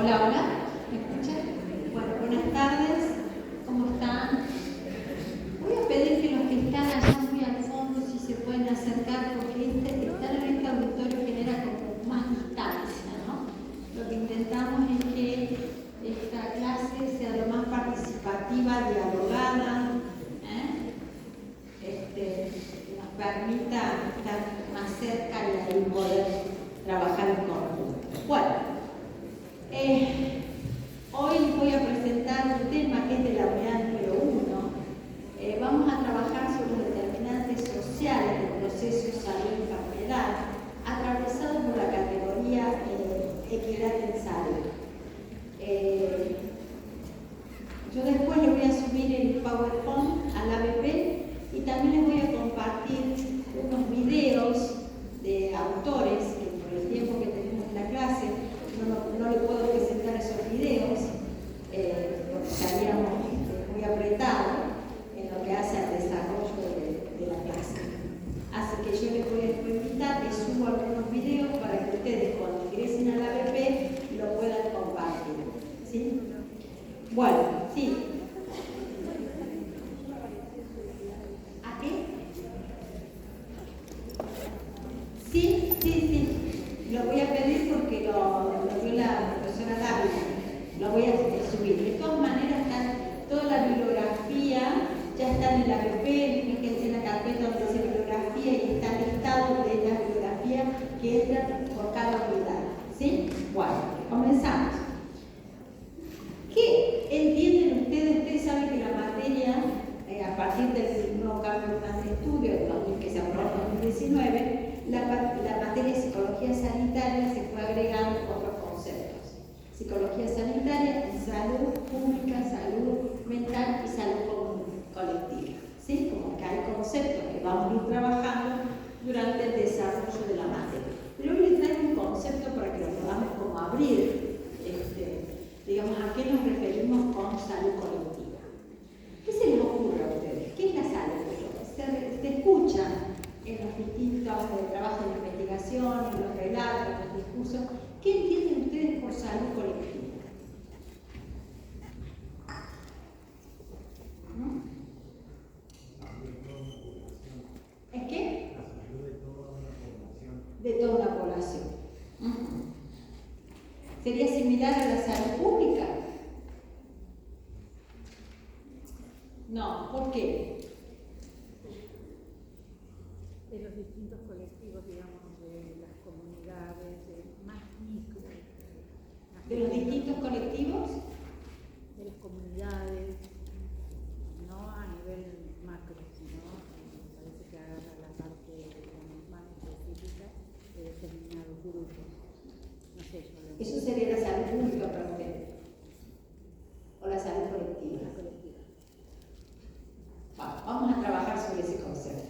Hola, hola, ¿me escuchan? Bueno, buenas tardes, ¿cómo están? Voy a pedir que los que están allá muy al fondo, si se pueden acercar, porque estar en este auditorio genera como más distancia, ¿no? Lo que intentamos es que esta clase sea lo más participativa, dialogada, que nos permita estar más cerca y ahí poder trabajar en conjunto. Bueno. Hoy voy a presentar un tema que es de la unidad número 1. Vamos a trabajar sobre los determinantes sociales del proceso salud-enfermedad, atravesado por la categoría equidad en salud. Yo después le voy a subir el PowerPoint al ABP y también les voy a compartir unos videos de autores que por el tiempo que tenemos en la clase no le puedo presentar esos videos porque estaríamos muy apretados en lo que hace al desarrollo de la clase. Así que yo les voy a invitar que subo algunos videos para que ustedes cuando ingresen al ABP lo puedan compartir. ¿Sí? Bueno, sí. ¿A qué? Sí. Lo voy a pedir porque lo dio la profesora Dávila. Lo voy a subir. De todas maneras, toda la bibliografía ya está en el ABP, fíjense en la carpeta donde dice bibliografía y está listado de la bibliografía que entra por cada unidad. ¿Sí? Bueno, comenzamos. ¿Qué entienden ustedes? Ustedes saben que la materia, a partir del nuevo cambio de plan de estudio que se aprobó en 2019, la materia de psicología sanitaria se fue agregando otros conceptos. Psicología sanitaria, salud pública, salud mental y salud colectiva. ¿Sí? Como que hay conceptos que vamos a ir trabajando durante el desarrollo de la materia. Pero hoy les traigo un concepto para que lo podamos como abrir, digamos, a qué nos referimos con salud colectiva. ¿Qué se les ocurre a ustedes? ¿Qué es la salud? Se escucha en los distintos trabajos de investigación, en los relatos, en los discursos. ¿Qué entienden ustedes por salud colectiva? ¿Es qué? La salud de toda una población. De toda una población. ¿Sería similar a la salud pública? No, ¿por qué? De los distintos colectivos, digamos, de las comunidades, más micro. ¿De los distintos colectivos? De las comunidades, no a nivel macro, sino me parece que agarra la parte más específica de determinados grupos. No sé, yo lo ¿Eso sería la salud pública para usted? ¿O la salud colectiva? La colectiva. Vamos a trabajar sobre ese concepto.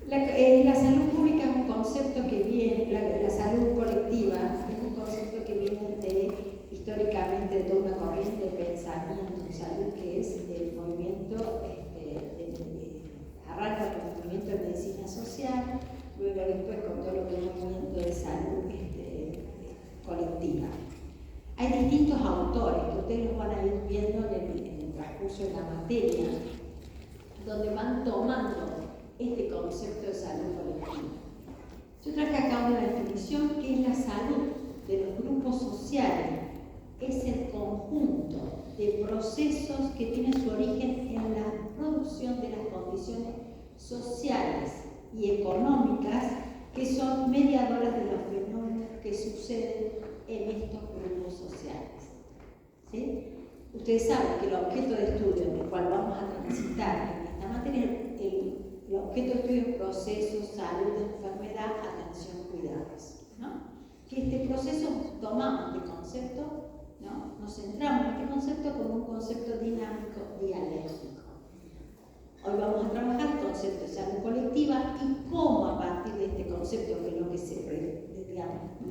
La salud pública es un concepto que viene, la salud colectiva es un concepto que viene históricamente de toda una corriente de pensamiento en salud que es el movimiento, arranca con el movimiento de medicina social, luego después con todo lo que es el movimiento de salud colectiva. Hay distintos autores que ustedes los van a ir viendo en el transcurso de la materia, donde van tomando este concepto de salud colectiva. Yo traje acá una definición que es la salud de los grupos sociales. Es el conjunto de procesos que tienen su origen en la producción de las condiciones sociales y económicas que son mediadoras de los fenómenos que suceden en estos grupos sociales. ¿Sí? Ustedes saben que el objeto de estudio en el cual vamos a transitar en esta materia el objeto de estudio es procesos, salud, enfermedad, atención, cuidados. ¿No? Que este proceso tomamos este concepto, ¿no? Nos centramos en este concepto como un concepto dinámico dialéctico. Hoy vamos a trabajar el concepto de salud colectiva y cómo a partir de este concepto, que es lo que se pretende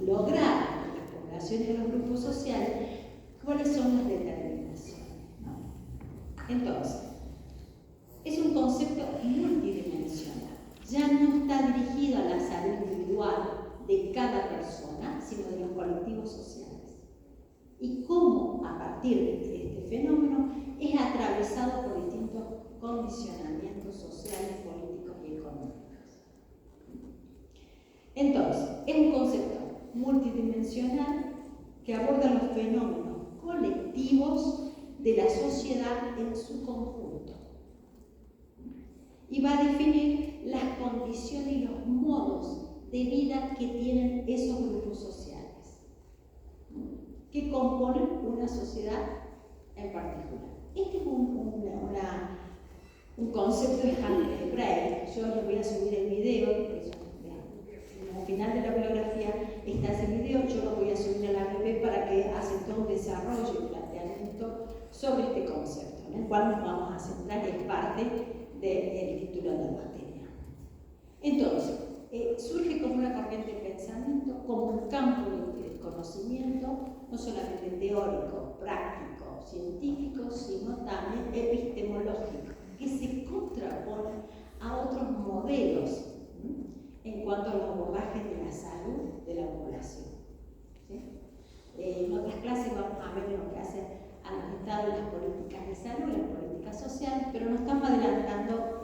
lograr en las poblaciones de los grupos sociales, cuáles son las determinaciones. ¿No? Entonces, es un concepto multidimensional. Ya no está dirigido a la salud individual de cada persona, sino de los colectivos sociales. combatir este fenómeno es atravesado por distintos condicionamientos sociales, políticos y económicos. Entonces, es un concepto multidimensional que aborda los fenómenos colectivos de la sociedad en su conjunto y va a definir las condiciones y los modos de vida que tienen esos grupos sociales, que componen una sociedad en particular. Este es un concepto de Hans Brey. Yo les voy a subir el video, al final de la bibliografía está ese video, yo lo voy a subir a la web para que hacen todo un desarrollo y planteamiento sobre este concepto, en el cual nos vamos a centrar y es parte del título de la materia. Entonces, surge como una corriente de pensamiento, como un campo de conocimiento, no solamente teórico, práctico, científico, sino también epistemológico, que se contrapone a otros modelos en cuanto a los abordajes de la salud de la población. ¿Sí? En otras clases vamos a ver lo que hacen a los estados las políticas de salud, las políticas sociales, pero nos estamos adelantando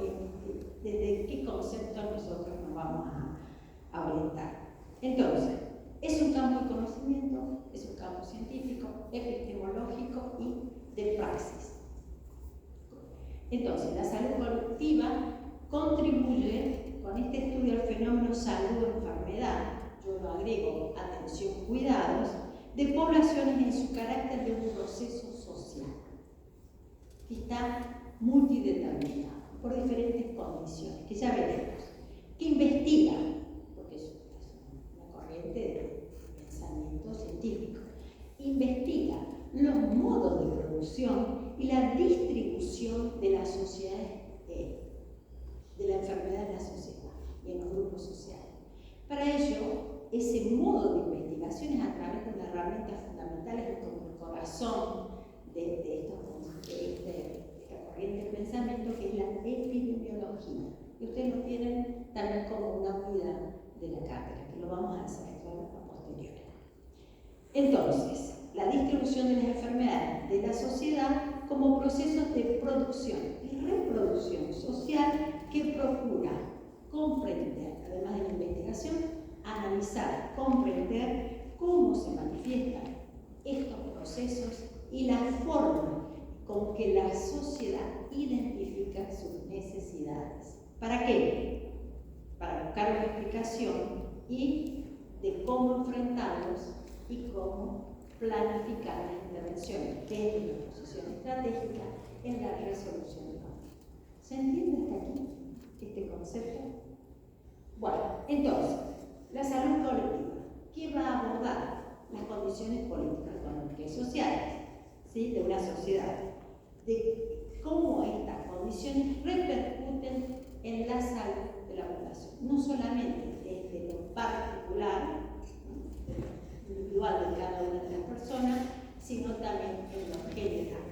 desde qué concepto nosotros nos vamos a orientar. Entonces, es un campo de conocimiento, es un campo científico, epistemológico y de praxis. Entonces, la salud colectiva contribuye con este estudio al fenómeno salud-enfermedad, yo lo agrego, atención-cuidados, de poblaciones en su carácter de un proceso social, que está multideterminado por diferentes condiciones, que ya veremos, que investiga, porque es una corriente de pensamiento científico, investiga los modos de producción y la distribución de las sociedades, de la enfermedad en la sociedad y en los grupos sociales. Para ello, ese modo de investigación es a través de unas herramientas fundamentales como el corazón de esta corriente de pensamiento, que es la epidemiología. Y ustedes lo tienen también como una unidad de la cátedra, que lo vamos a desarrollar a posteriori. Entonces, la distribución de las enfermedades de la sociedad como procesos de producción y reproducción social que procura comprender, además de la investigación, analizar, comprender cómo se manifiestan estos procesos y la forma con que la sociedad identifica sus necesidades. ¿Para qué? Para buscar una explicación y de cómo enfrentarlos y cómo planificar las intervenciones desde la posición estratégica en la resolución de conflictos. ¿Se entiende hasta aquí este concepto? Bueno, entonces, la salud colectiva, ¿qué va a abordar? Las condiciones políticas, económicas y sociales, ¿sí?, de una sociedad, de cómo estas condiciones repercuten en la salud de la población, no solamente desde lo particular, individual de cada una de las personas, sino también en lo general.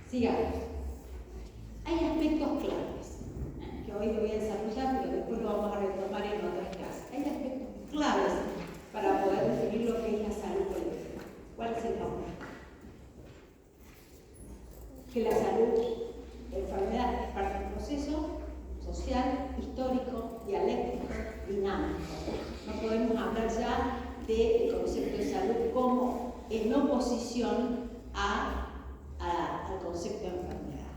Sigamos. Hay aspectos claves, que hoy lo voy a desarrollar, pero después lo vamos a retomar en otras clases. Hay aspectos claves para poder definir lo que es la salud colectiva. ¿Cuál es el nombre? Que la salud, la enfermedad, es parte de un proceso social, histórico, dialéctico, dinámico. No podemos hablar ya del concepto de salud como en oposición al concepto de enfermedad,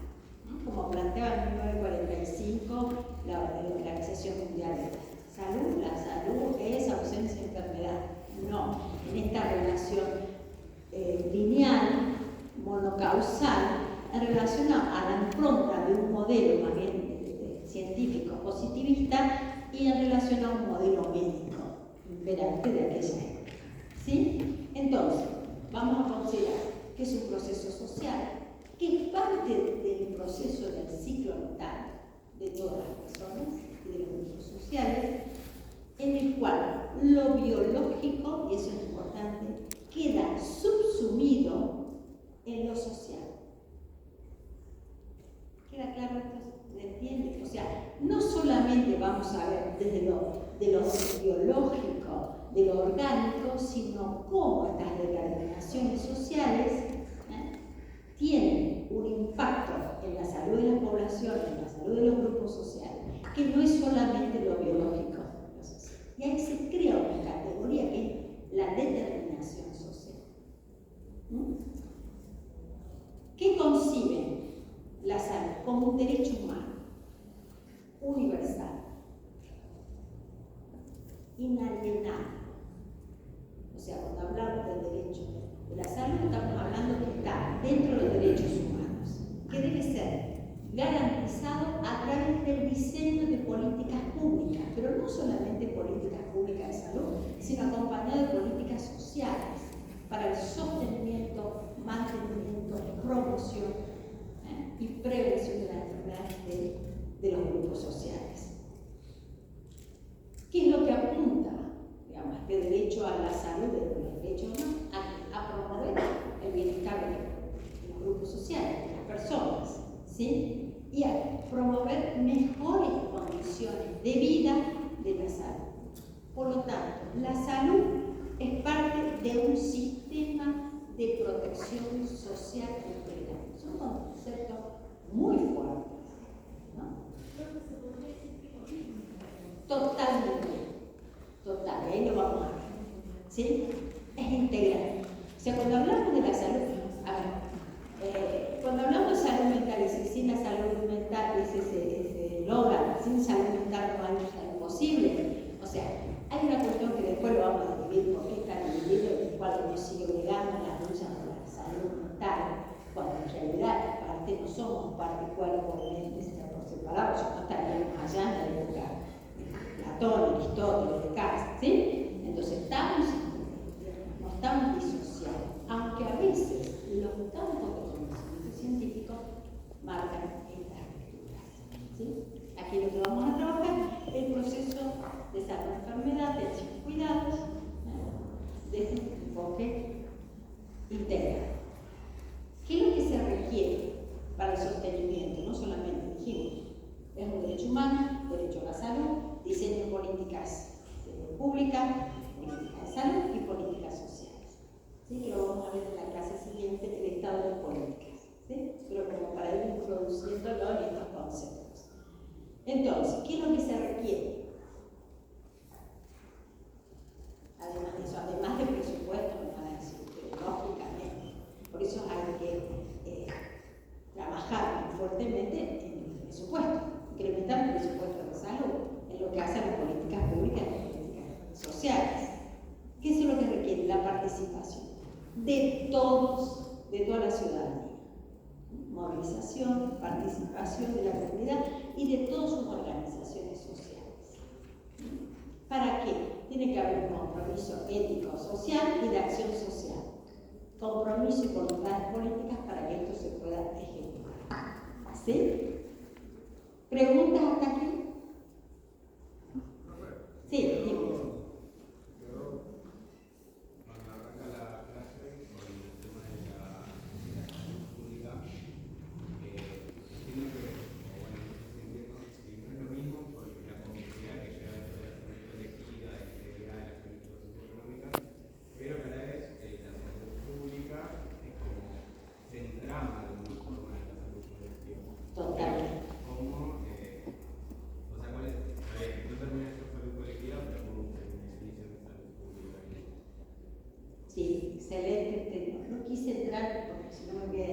¿no? Como planteaba en 1945 la Organización Mundial de Salud. La salud es ausencia de enfermedad. No, en esta relación lineal, monocausal, en relación a la impronta de un modelo más bien científico positivista y en relación a un modelo médico imperante de aquella época. ¿Sí? Entonces, vamos a considerar que es un proceso social, que es parte del proceso del ciclo vital de todas las personas y de los grupos sociales, en el cual lo biológico, y eso es importante, queda subsumido en lo social. ¿Queda claro esto? ¿Se entiende? O sea, no solamente vamos a ver desde de lo biológico, de lo orgánico, sino cómo estas determinaciones sociales que no es solamente lo biológico, lo social. Y ahí se crea una categoría que es la determinación social. ¿Qué concibe la salud? Como un derecho humano, universal, inalienable. O sea, cuando hablamos del derecho de la salud, estamos hablando que está dentro de los derechos humanos, que debe ser garantizado a través del diseño de políticas públicas, pero no solamente políticas públicas de salud, sino acompañado de políticas sociales para el sostenimiento, mantenimiento, promoción y prevención de las enfermedades de los grupos sociales. ¿Qué es lo que apunta, digamos, este derecho a la salud de los derechos humanos? A promover el bienestar de los grupos sociales, de las personas, ¿sí? Y a promover mejores condiciones de vida de la salud. Por lo tanto, la salud es parte de un sistema de protección social integral. Son conceptos muy fuertes, ¿no? Totalmente, total, ahí lo vamos a ver, ¿sí? Es integral. O sea, cuando hablamos de la salud, cuando hablamos de salud mental, y sin la salud mental es ese eslogan, sin salud mental no hay salud posible. O sea, hay una cuestión que después lo vamos a dividir, porque está dividido, en el cual uno sigue negando la lucha por la salud mental, cuando en realidad parte no somos parte cuerpo, mente, por separado, si no estaríamos allá en la época de Platón, Aristóteles, Descartes, ¿sí? Entonces no estamos disociados, aunque a veces los campos de conocimiento científico marcan estas lecturas, ¿sí? Aquí lo que vamos a trabajar es el proceso de salud, enfermedad, atención y cuidados, desde este enfoque integral. ¿Qué es lo que se requiere para el sostenimiento? No solamente dijimos, es un derecho humano, derecho a la salud, diseño de políticas públicas, políticas de salud y políticas sociales. ¿Sí? Que lo vamos a ver en la clase siguiente, el estado de políticas. ¿Sí? Pero como para ir introduciéndolo en estos conceptos. Entonces, ¿qué es lo que se requiere? Además de eso, además de presupuesto, me van a decir, lógicamente. Por eso hay que trabajar muy fuertemente en el presupuesto, incrementar el presupuesto de salud, en lo que hace a las políticas públicas y las políticas sociales. ¿Qué es lo que requiere? La participación de todos, de toda la ciudadanía. Movilización, participación de la comunidad y de todas sus organizaciones sociales. ¿Para qué? Tiene que haber un compromiso ético, social y de acción social. Compromiso y voluntades políticas para que esto se pueda ejecutar. ¿Sí? ¿Preguntas hasta aquí? Sí, dime. No quise entrar porque si no me voy a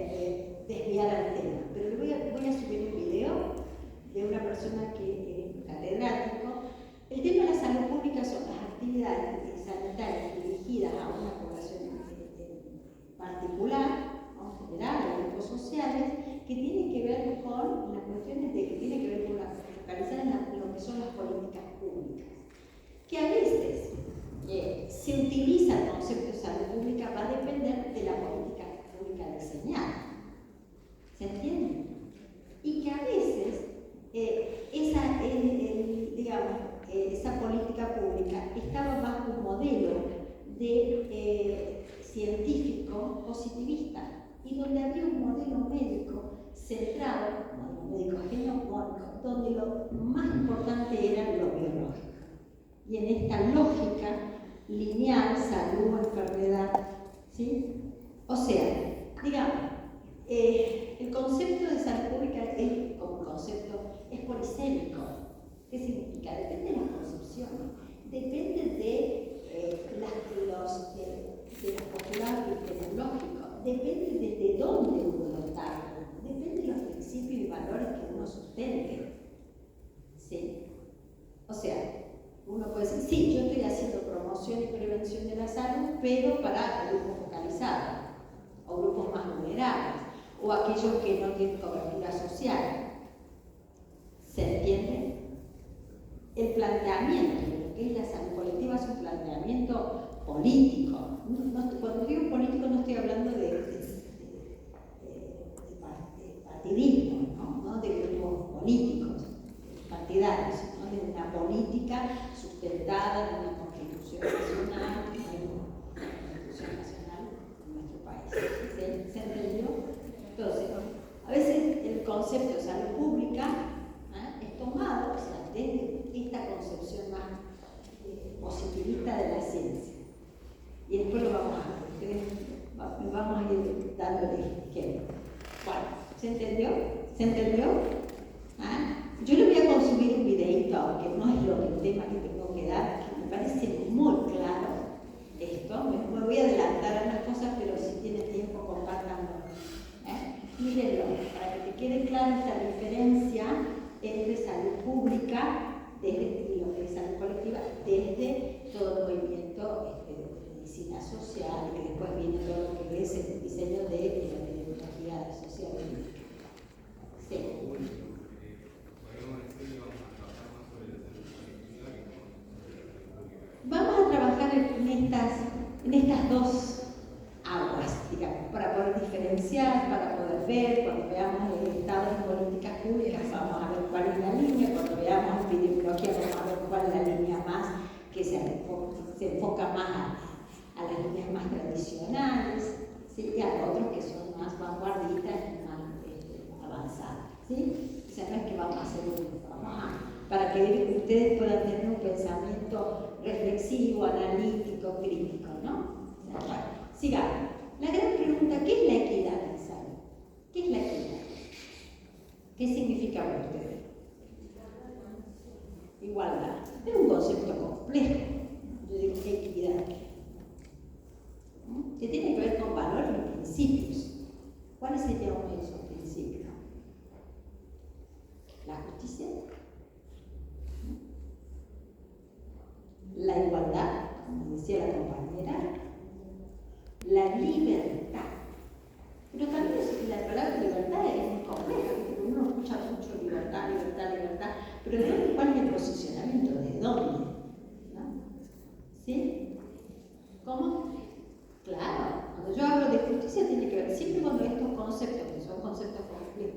desviar al tema, pero voy a subir un video de una persona que es catedrático. El tema de la salud pública son las actividades sanitarias dirigidas a una población particular, ¿no? En general, a grupos sociales, que tienen que ver con las cuestiones que tienen que ver con focalizar en lo que son las políticas públicas, que a veces se utiliza el concepto de salud pública, va a depender de la política pública diseñada. ¿Se entiende? Y que a veces esa política pública estaba bajo un modelo pero para grupos focalizados, o grupos más vulnerables, o aquellos que no tienen cobertura social. ¿Se entiende? El planteamiento de lo que es la salud colectiva es un planteamiento político. Cuando digo político no estoy hablando de partidismo, ¿no? De grupos políticos, partidarios, ¿no? De una política sustentada en una constitución nacional, en nuestro país. ¿Se entendió? Entonces, a veces el concepto de salud pública es tomado, o sea, desde esta concepción más positivista de la ciencia. Y después lo vamos a ver, vamos a ir dándole ejemplo. Bueno, ¿se entendió? ¿Se entendió? Yo le voy a consumir un videíto, aunque no es el tema que tengo que dar, que me parece muy claro esto. Me voy a adelantar a unas cosas, pero si tiene tiempo, compártanlo. Mírenlo, para que te quede clara esta diferencia entre salud pública y lo que es salud colectiva, desde todo el movimiento de medicina social, y que después viene todo lo que es el diseño de la epidemiología social. Sí. Vamos a trabajar en estas dos aguas, digamos, para poder diferenciar, para poder ver. Cuando veamos el estado de políticas públicas, vamos a ver cuál es la línea. Cuando veamos epidemiología, vamos a ver cuál es la línea más que se enfoca más a las líneas más tradicionales, ¿sí? Y a otros que son más vanguardistas y más avanzadas, ¿sí? O sea, no es que vamos a hacer para que ustedes puedan tener un pensamiento reflexivo, analítico, crítico, ¿no? O sea, bueno, sigamos. La gran pregunta, ¿qué es la equidad en salud? ¿Qué es la equidad? ¿Qué significa para ustedes? Igualdad. Es un concepto complejo. Yo digo, ¿qué equidad? Que tiene que ver con valores y principios. ¿Cuáles serían esos principios? La justicia, la igualdad, como decía la compañera, la libertad. Pero también la palabra libertad es muy compleja, porque uno escucha mucho libertad, libertad, libertad, pero ¿de dónde? ¿Cuál es el posicionamiento? ¿De dónde? ¿No? ¿Sí? ¿Cómo? Claro, cuando yo hablo de justicia tiene que ver siempre cuando estos conceptos, que son conceptos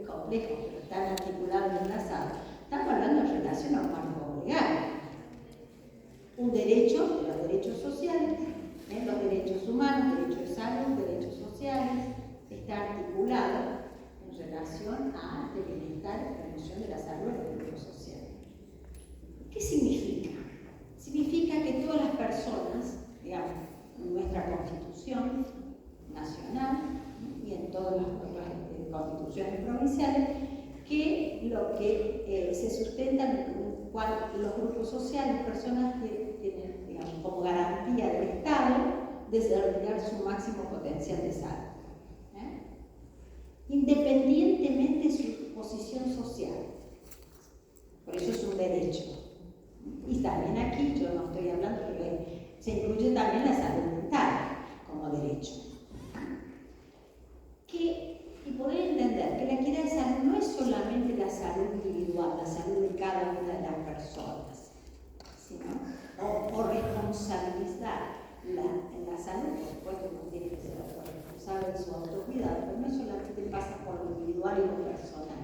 complejos, pero están articulados y enlazados, estamos hablando en relación a un marco legal. Un derecho de los derechos sociales, los derechos humanos, derechos de salud, derechos sociales, está articulado en relación a el bienestar y promoción de la salud de los derechos sociales. ¿Qué significa? Significa que todas las personas, digamos, en nuestra Constitución nacional y en todas las constituciones provinciales, que lo que se sustentan los grupos sociales, personas que tienen, digamos, como garantía del Estado desarrollar su máximo potencial de salud, independientemente de su posición social. Por eso es un derecho. Y también aquí, yo no estoy hablando, pero se incluye también la salud mental como derecho. Y poder entender que la equidad de salud no es solamente la salud individual, la salud de cada una de las personas, sino o responsabilizar en la salud, por supuesto uno tiene que ser responsable de su autocuidado, pero no solamente pasa por lo individual y lo personal,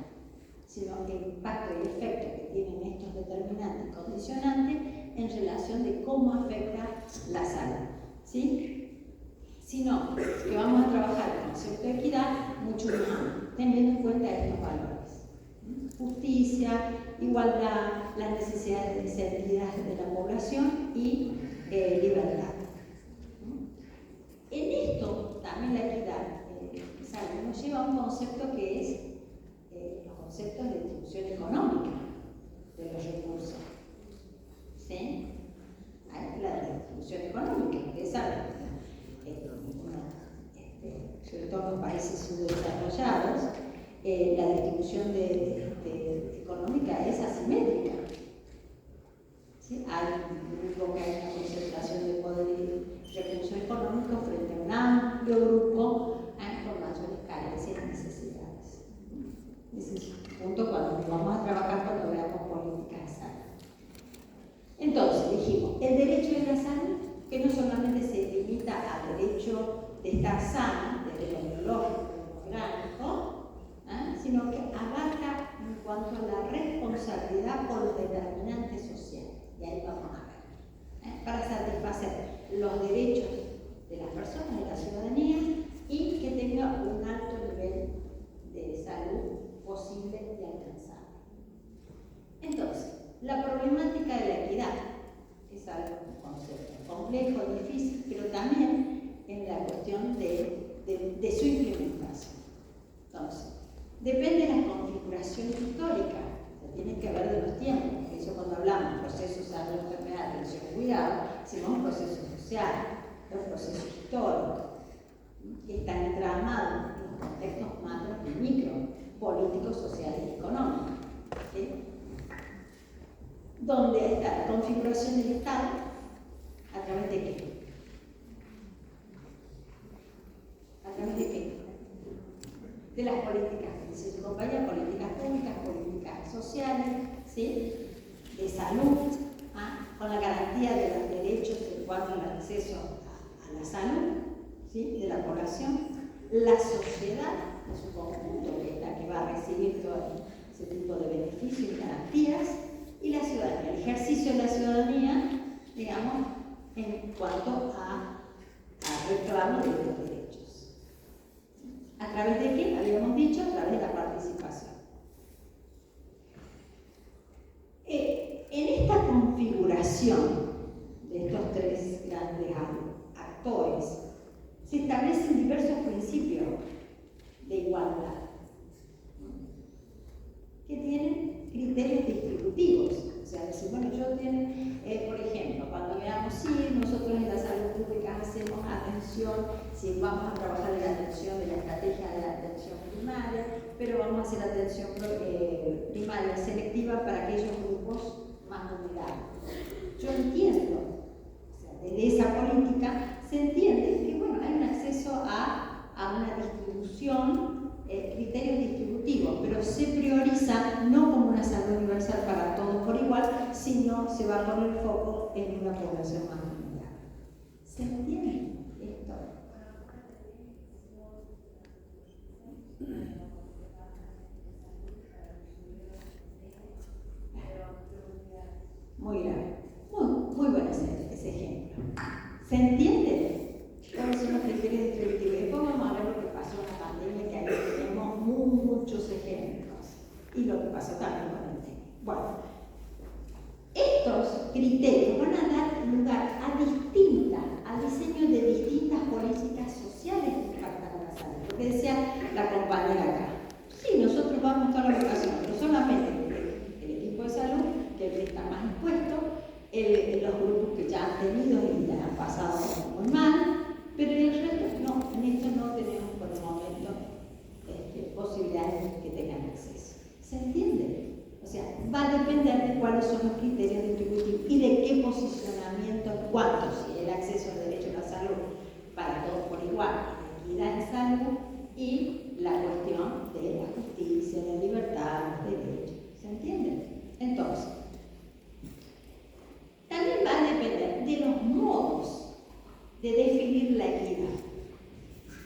sino el impacto y efecto que tienen estos determinantes y condicionantes en relación de cómo afecta la salud, ¿sí? Sino que vamos a trabajar el concepto de equidad mucho más, teniendo en cuenta estos valores. Justicia, igualdad, las necesidades sentidas de la población y libertad. En esto, también la equidad nos lleva a un concepto que es los conceptos de distribución económica de los recursos. ¿Sí? Hay la distribución económica, ustedes saben. Sobre todo en los países subdesarrollados, la distribución económica es asimétrica. ¿Sí? Hay un grupo que hay una concentración de poder y recursos económicos Ese es un punto cuando vamos a trabajar cuando veamos políticas de salud. Entonces, dijimos, el derecho de la salud, que no solamente se limita al derecho de estar sano, desde lo biológico, lo orgánico, sino que abarca en cuanto a la responsabilidad por los determinantes sociales. Y ahí vamos a ver, para satisfacer los derechos de las personas, de la ciudadanía, y que tenga un alto nivel de salud posible y alcanzable. Entonces, la problemática de la equidad es algo, un concepto complejo, difícil, pero también en la cuestión de su implementación. Entonces, depende de la configuración histórica, tiene que ver de los tiempos. Por eso cuando hablamos de procesos de salud, enfermedad, atención y cuidado, decimos un proceso social, un proceso histórico, que están entramados en los contextos macro y micro, políticos, sociales y económicos. ¿Sí? Donde está la configuración del Estado, ¿a través de qué? ¿A través de qué? De las políticas, se acompaña políticas públicas, políticas sociales, ¿sí? De salud, con la garantía de los derechos en cuanto al acceso a la salud, ¿sí? De la población, la sociedad en su conjunto, que es la que va a recibir todo ese tipo de beneficios y garantías, y la ciudadanía, el ejercicio de la ciudadanía, digamos, en cuanto a reclamo de los derechos. ¿A través de qué? Habíamos dicho, a través de la participación. En esta configuración de estos tres grandes actores, se establecen diversos principios de igualdad, que tienen criterios distributivos. O sea, decir, bueno, yo tengo, por ejemplo, cuando veamos, sí, nosotros en la salud pública hacemos atención, si vamos a trabajar en la atención de la estrategia de la atención primaria, pero vamos a hacer atención primaria selectiva para aquellos grupos más vulnerables. Yo entiendo, o sea, desde esa política se entiende que, bueno, hay un acceso a una distribución, criterios distributivos, pero se prioriza no como una salud universal para todos por igual, sino se va a poner foco en una población más vulnerable. ¿Se entiende esto? Muy grave. Muy bueno ese ejemplo. ¿Se entiende? ¿Cuáles son los criterios distributivos? Después vamos a ver lo que pasó en la pandemia, que ahí tenemos muchos ejemplos. Y lo que pasó también con el tema. Bueno, estos criterios van a dar lugar al diseño de distintas políticas sociales que impactan la salud. Lo que decía la compañera acá. Sí, nosotros vamos a estar la vocación, no solamente el equipo de salud, que es el que está más expuesto, los grupos que ya han tenido y ya han pasado muy mal, pero en el resto no, en esto no tenemos por el momento posibilidades de que tengan acceso. ¿Se entiende? O sea, va a depender de cuáles son los criterios distributivos y de qué posicionamiento, cuánto, si el acceso al derecho a la salud para todos por igual, la equidad en salud y la cuestión de la justicia, la libertad, los derechos. ¿Se entiende? Entonces, también va a depender de los modos de definir la equidad,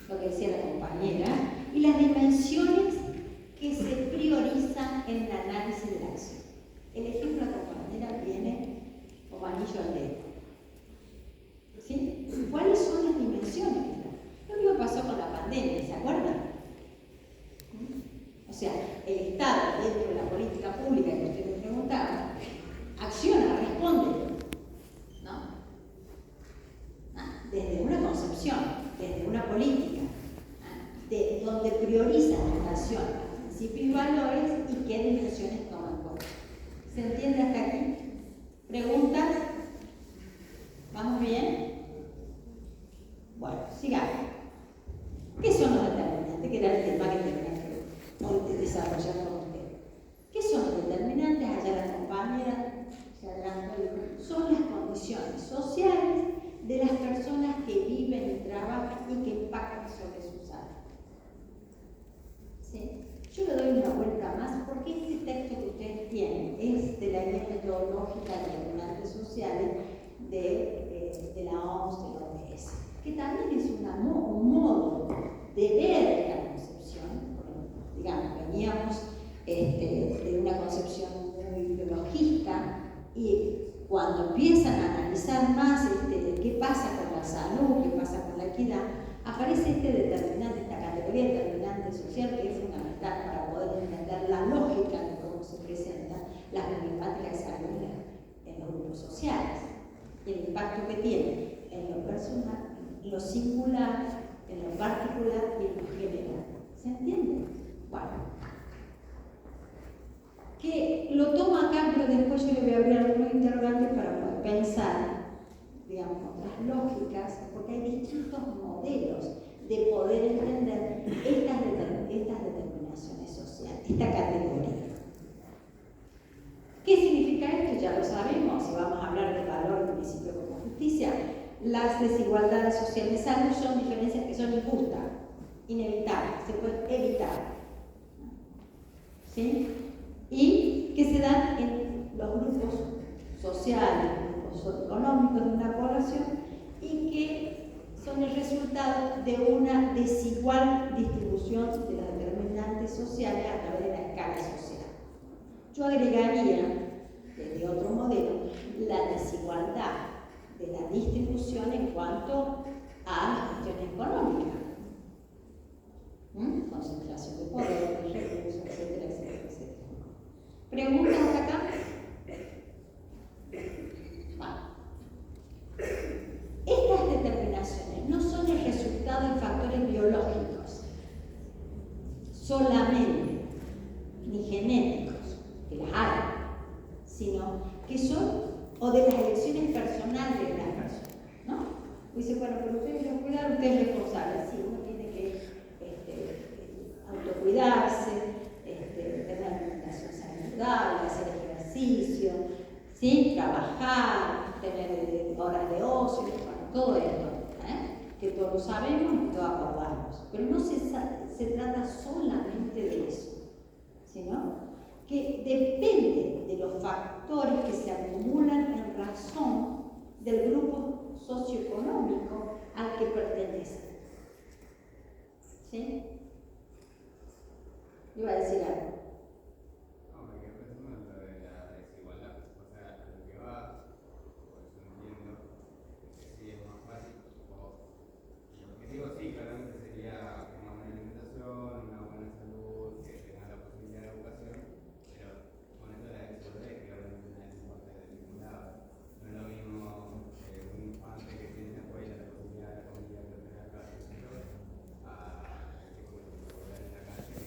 lo que decía la compañera, y las dimensiones que se priorizan en el análisis de la acción. El ejemplo de la compañera viene como anillo al dedo. ¿Sí? ¿Cuáles son las dimensiones? Lo mismo pasó con la pandemia, ¿se acuerdan? O sea, el Estado, dentro de la política pública que usted me preguntaba, acciona, responde, ¿no? Desde una concepción, desde una política, de donde prioriza la relación a principios y valores y qué dimensiones toma en cuenta. ¿Se entiende hasta aquí? ¿Preguntas? ¿Vamos bien? Bueno, sigamos. ¿Qué son los determinantes? Que era el tema que tenía que desarrollar con usted. ¿Qué son los determinantes? Allá la compañera se adelantó. Son las condiciones sociales de las personas que viven y trabajan y que impactan sobre su salud. ¿Sí? Yo le doy una vuelta aparece este determinante, esta categoría determinante social que es fundamental para poder entender la lógica de cómo se presentan las problemáticas de salud en los grupos sociales, y el impacto que tiene en lo personal, en lo singular, en lo particular y en lo general. ¿Se entiende? Bueno, que lo toma acá, pero después yo le voy a abrir algunos interrogantes para poder pensar, digamos, otras lógicas, porque hay distintos modelos de poder entender estas determinaciones sociales, esta categoría. ¿Qué significa esto? Ya lo sabemos, si vamos a hablar del valor del principio como justicia. Las desigualdades sociales de salud son diferencias que son injustas, inevitables, se pueden evitar. ¿Sí? Y que se dan en los grupos sociales, grupos socioeconómicos de una población y que son el resultado de una desigual distribución de los determinantes sociales a través de la escala social. Yo agregaría, desde otro modelo, la desigualdad de la distribución en cuanto a las cuestiones económicas. Concentración de poder, de recursos, etcétera, etcétera, etcétera. ¿Preguntas hasta acá? Vale. Estas determinaciones no son el resultado de factores biológicos solamente, ni genéticos, que las hay, sino que son o de las elecciones personales de las personas, ¿no? Dice, bueno, pero ustedes lo cuidan, usted es responsable, sí, uno tiene que autocuidarse, tener una alimentación saludable, hacer ejercicio, ¿sí? Trabajar, tener horas de ocio, bueno, todo esto, que todos lo sabemos y todos acordamos. Pero no se trata solamente de eso, sino que depende de los factores que se acumulan en razón del grupo socioeconómico al que pertenece. ¿Sí? Iba a decir algo. No, me quedé pensando en lo de la desigualdad. O sea, a lo que va, pues entiendo que sí es más fácil. El objetivo sí, claramente sería una buena alimentación, una buena salud, que tenga la posibilidad de educación, pero con esto de la desigualdad es que obviamente nadie se importa de ningún lado. No es lo mismo un infante que tiene apoyo la posibilidad de la comida que tiene acá, a el que come en la calle.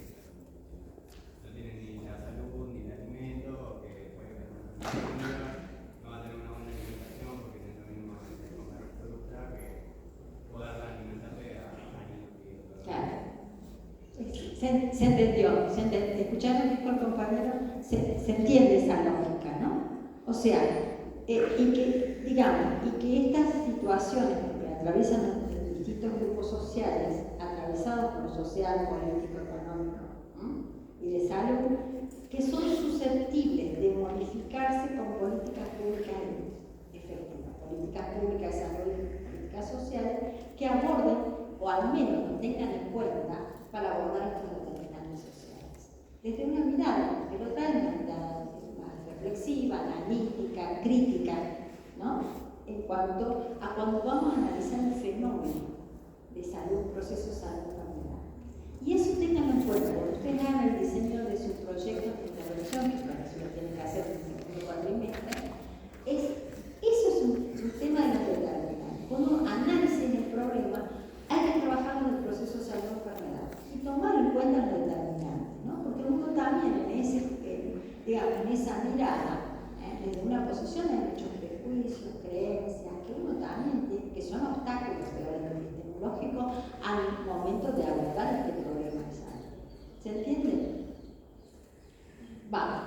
No tiene ni la salud, ni el alimento, que puede tener una enfermedad, no va a tener una buena alimentación porque no es lo mismo comer fruta que poder alimentarle a niños que... Claro. Se entendió, escucharon dijo el compañero, se entiende esa lógica, ¿no? O sea, y que, digamos, y que estas situaciones que atraviesan los distintos grupos sociales, atravesados por lo social, político, económico, y de salud, que son susceptibles de modificarse con políticas públicas efectivas, políticas públicas de salud y políticas sociales que aborden, o al menos lo tengan en cuenta, para abordar estos determinantes sociales. Desde una mirada, pero trae una mirada más reflexiva, analítica, crítica, ¿no? En cuanto a cuando vamos a analizar un fenómeno de salud, proceso de salud familiar. Y eso tenganlo en cuenta, cuando ustedes hagan el diseño de sus proyectos de intervención, que para eso lo tienen que hacer en el segundo cuatrimestre, eso es un tema de la determinación. Cuando analicen el problema, hay que trabajar en el proceso de salud enfermedad y tomar en cuenta los determinantes, ¿no? Porque uno también en esa mirada, desde una posición hay muchos prejuicios, creencias, que uno también tiene, que son obstáculos epistemológicos al momento de abordar este problema de salud. ¿Se entiende? Vale.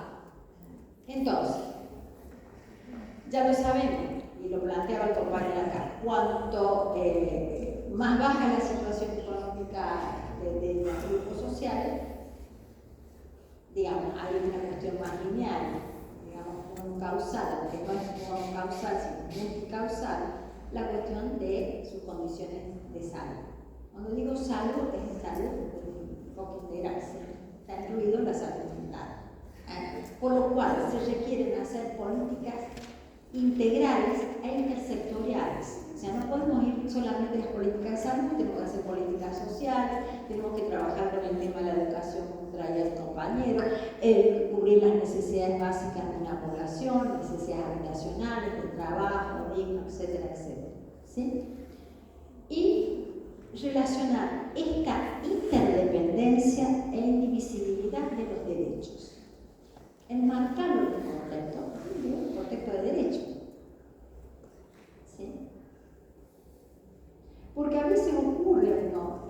Entonces, ya lo sabemos, y lo planteaba el compañero acá, cuanto más baja la situación económica de los grupos sociales, digamos, hay una cuestión más lineal, digamos, monocausal, aunque no es monocausal, sino multicausal, la cuestión de sus condiciones de salud. Cuando digo salud, es salud un poco integral, está incluido la salud mental. Por lo cual se requieren hacer políticas integrales e intersectoriales. O sea, no podemos ir solamente a las políticas de salud, tenemos que hacer políticas tenemos que trabajar con el tema de la educación cultural y al compañero, cubrir las necesidades básicas de una población, necesidades habitacionales, de trabajo, digno, etcétera, etcétera. ¿Sí? Y relacionar esta interdependencia e indivisibilidad de los derechos. Enmarcarlo en un contexto de derecho. ¿Sí? Porque a veces ocurre, uno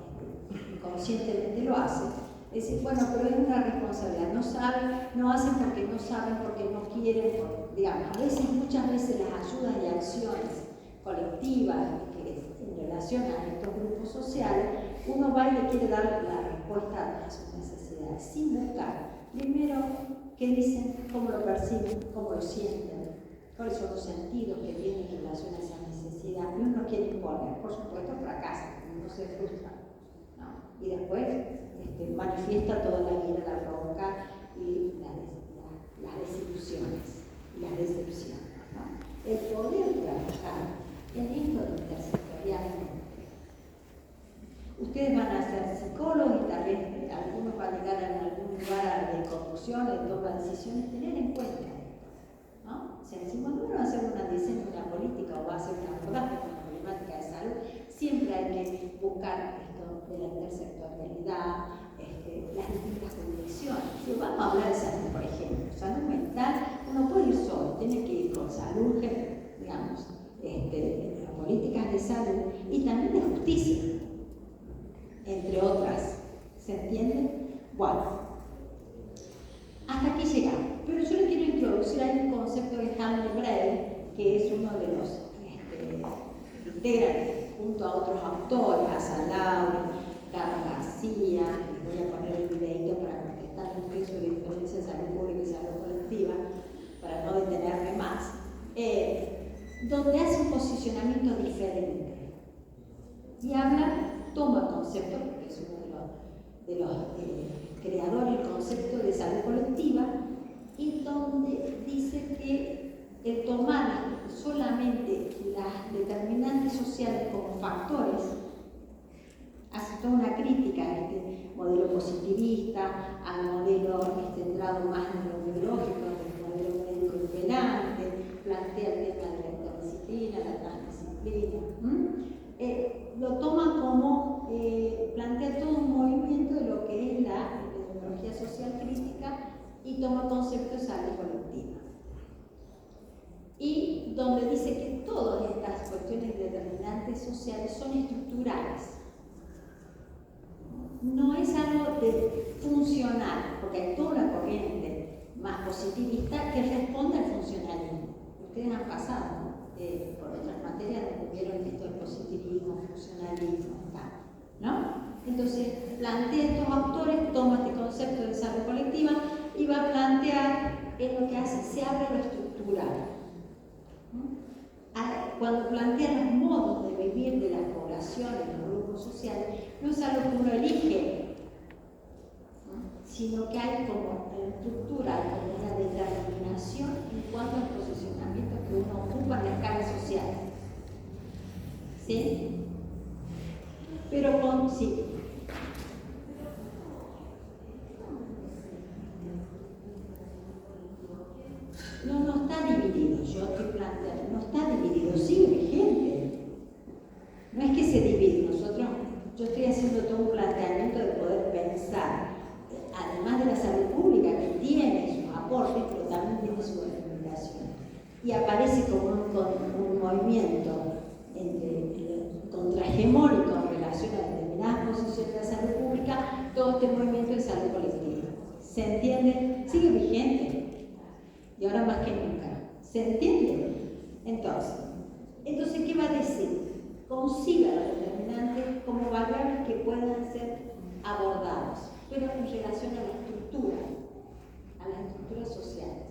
inconscientemente lo hace, decir, bueno, pero es una responsabilidad, no saben, no hacen porque no saben, porque no quieren, digamos, a veces, muchas veces las ayudas y acciones colectivas que en relación a estos grupos sociales, uno va y le quiere dar la respuesta a sus necesidades, sin buscar, primero, qué dicen, cómo lo perciben, cómo lo sienten, cuáles son los sentidos que tienen en relación a esa necesidad, y uno quiere imponer, por supuesto fracasa, uno se frustra, ¿no? Y después manifiesta toda la ira, la provoca y las desilusiones y las decepciones, ¿no? El poder trabajar en esto intersectorialmente. Ustedes van a ser psicólogos y tal vez algunos van a llegar a algún lugar de conducción, de toma de decisiones, tener en cuenta esto, ¿no? Si decimos, no va a hacer una diseño, una política o va a hacer una abordaje con la problemática de salud, siempre hay que buscar esto de la intersectorialidad, las distintas condiciones. Si vamos a hablar de salud, por ejemplo, salud mental, uno puede ir solo, tiene que ir con salud, digamos, las políticas de salud y también de justicia, entre otras. ¿Se entiende? Bueno, hasta aquí llegamos. Pero yo le quiero introducir a un concepto de Stanley Bray, que es uno de los que integran junto a otros autores, Asa Lauri, Carlos García. Les voy a poner el videito para contestar un poquito sobre diferencia de salud pública y salud colectiva, para no detenerme más. Donde hace un posicionamiento diferente y toma el concepto, porque es uno de los creadores del concepto de salud colectiva, y donde dice que el tomar solamente las determinantes sociales como factores, hace toda una crítica a este modelo positivista, al modelo centrado más en lo biológico, el modelo médico impelante, plantea el tema de la interdisciplina, la transdisciplina. Lo toma como, plantea todo un movimiento de lo que es la epidemiología social crítica y toma conceptos de salud colectiva. Y donde dice que todas estas cuestiones determinantes sociales son estructurales. No es algo de funcional, porque hay toda una corriente más positivista que responde al funcionalismo. Ustedes han pasado, ¿no? Por otras materias donde vieron esto del positivismo, funcionalismo, tal, ¿no? Entonces, plantea estos autores, toma este concepto de salud colectiva y va a plantear en lo que hace, se abre lo estructural. Cuando plantea los modos de vivir de las poblaciones, los grupos sociales, no es algo que uno elige, sino que hay como estructura, como una determinación en cuanto al posicionamiento que uno ocupa en la escala social. ¿Sí? Pero sí. No está dividido, yo estoy planteando, no está dividido, sigue vigente. No es que se divide, yo estoy haciendo todo un planteamiento de poder pensar, además de la salud pública que tiene sus aportes, pero también tiene sus limitaciones. Y aparece como un movimiento contrahegemónico en relación a determinadas posiciones de la salud pública, todo este movimiento de salud colectiva. ¿Se entiende? Sigue vigente. Y ahora más que nunca. ¿Se entiende? Entonces, ¿qué va a decir? Conciba los determinantes como variables que puedan ser abordados, pero en relación a las estructuras sociales.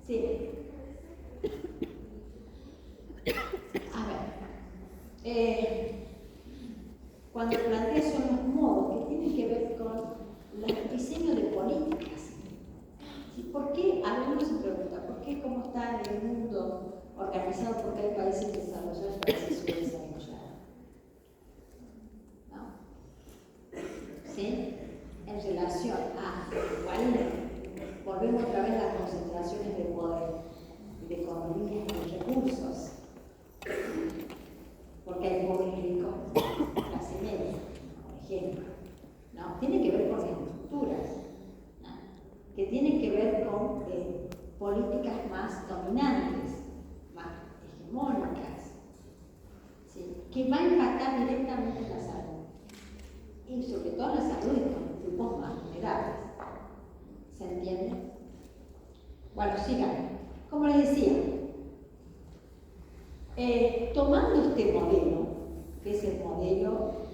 Sí. A ver. Cuando plantea son los modos que tienen que ver con el diseño de políticas. ¿Por qué? Algunos se preguntan, ¿por qué cómo está en el mundo organizado? Porque hay países desarrollados y países subdesarrollados. pobres, ricos, clase media, por ejemplo. ¿No? Tiene que ver con estructuras, ¿no? Que tienen que ver con políticas más dominantes, más hegemónicas, ¿sí? Que va a impactar directamente en la salud. Y sobre todo en la salud de los grupos más vulnerables. ¿Se entiende? Bueno, sigan. Como les decía, tomando este modelo, que es el modelo,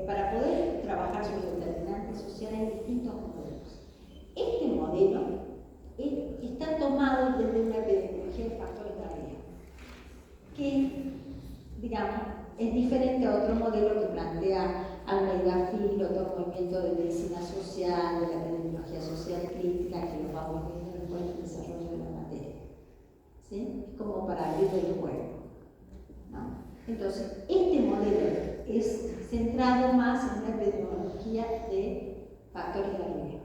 para poder trabajar sobre determinantes sociales hay distintos modelos. Este modelo está tomado desde una epidemiología de factores de riesgo, que, digamos, es diferente a otro modelo que plantea Almeida Filo, otro movimiento de medicina social, de la epidemiología social crítica, que lo vamos viendo después del desarrollo de la materia. ¿Sí? Es como para abrir el juego, ¿no? Entonces, este modelo es centrado más en una epidemiología de factores de riesgo.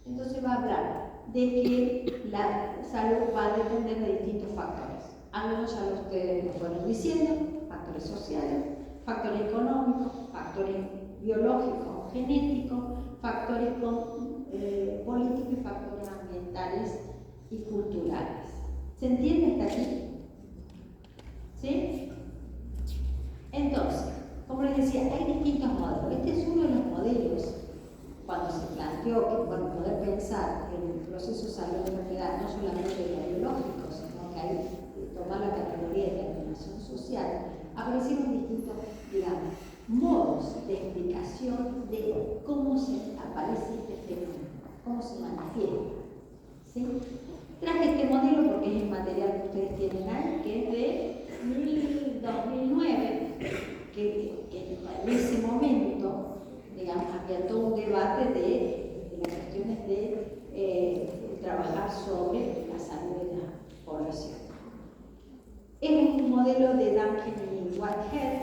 Entonces va a hablar de que la salud va a depender de distintos factores. Algunos ya ustedes lo fueron diciendo: factores sociales, factores económicos, factores biológicos, genéticos, factores políticos y factores ambientales y culturales. ¿Se entiende hasta aquí? ¿Sí? Entonces, como les decía, hay distintos modelos. Este es uno de los modelos cuando se planteó que, bueno, poder pensar en el proceso de salud y enfermedad no solamente de lo biológico, sino que hay que tomar la categoría de determinación social, aparecieron distintos, digamos, modos de explicación de cómo se aparece este fenómeno, cómo se manifiesta. ¿Sí? Traje este modelo porque es el material que ustedes tienen ahí, que es de 2009, que en ese momento, digamos, había todo un debate de las cuestiones de trabajar sobre la salud de la población. Es un modelo de Duncan y Whitehead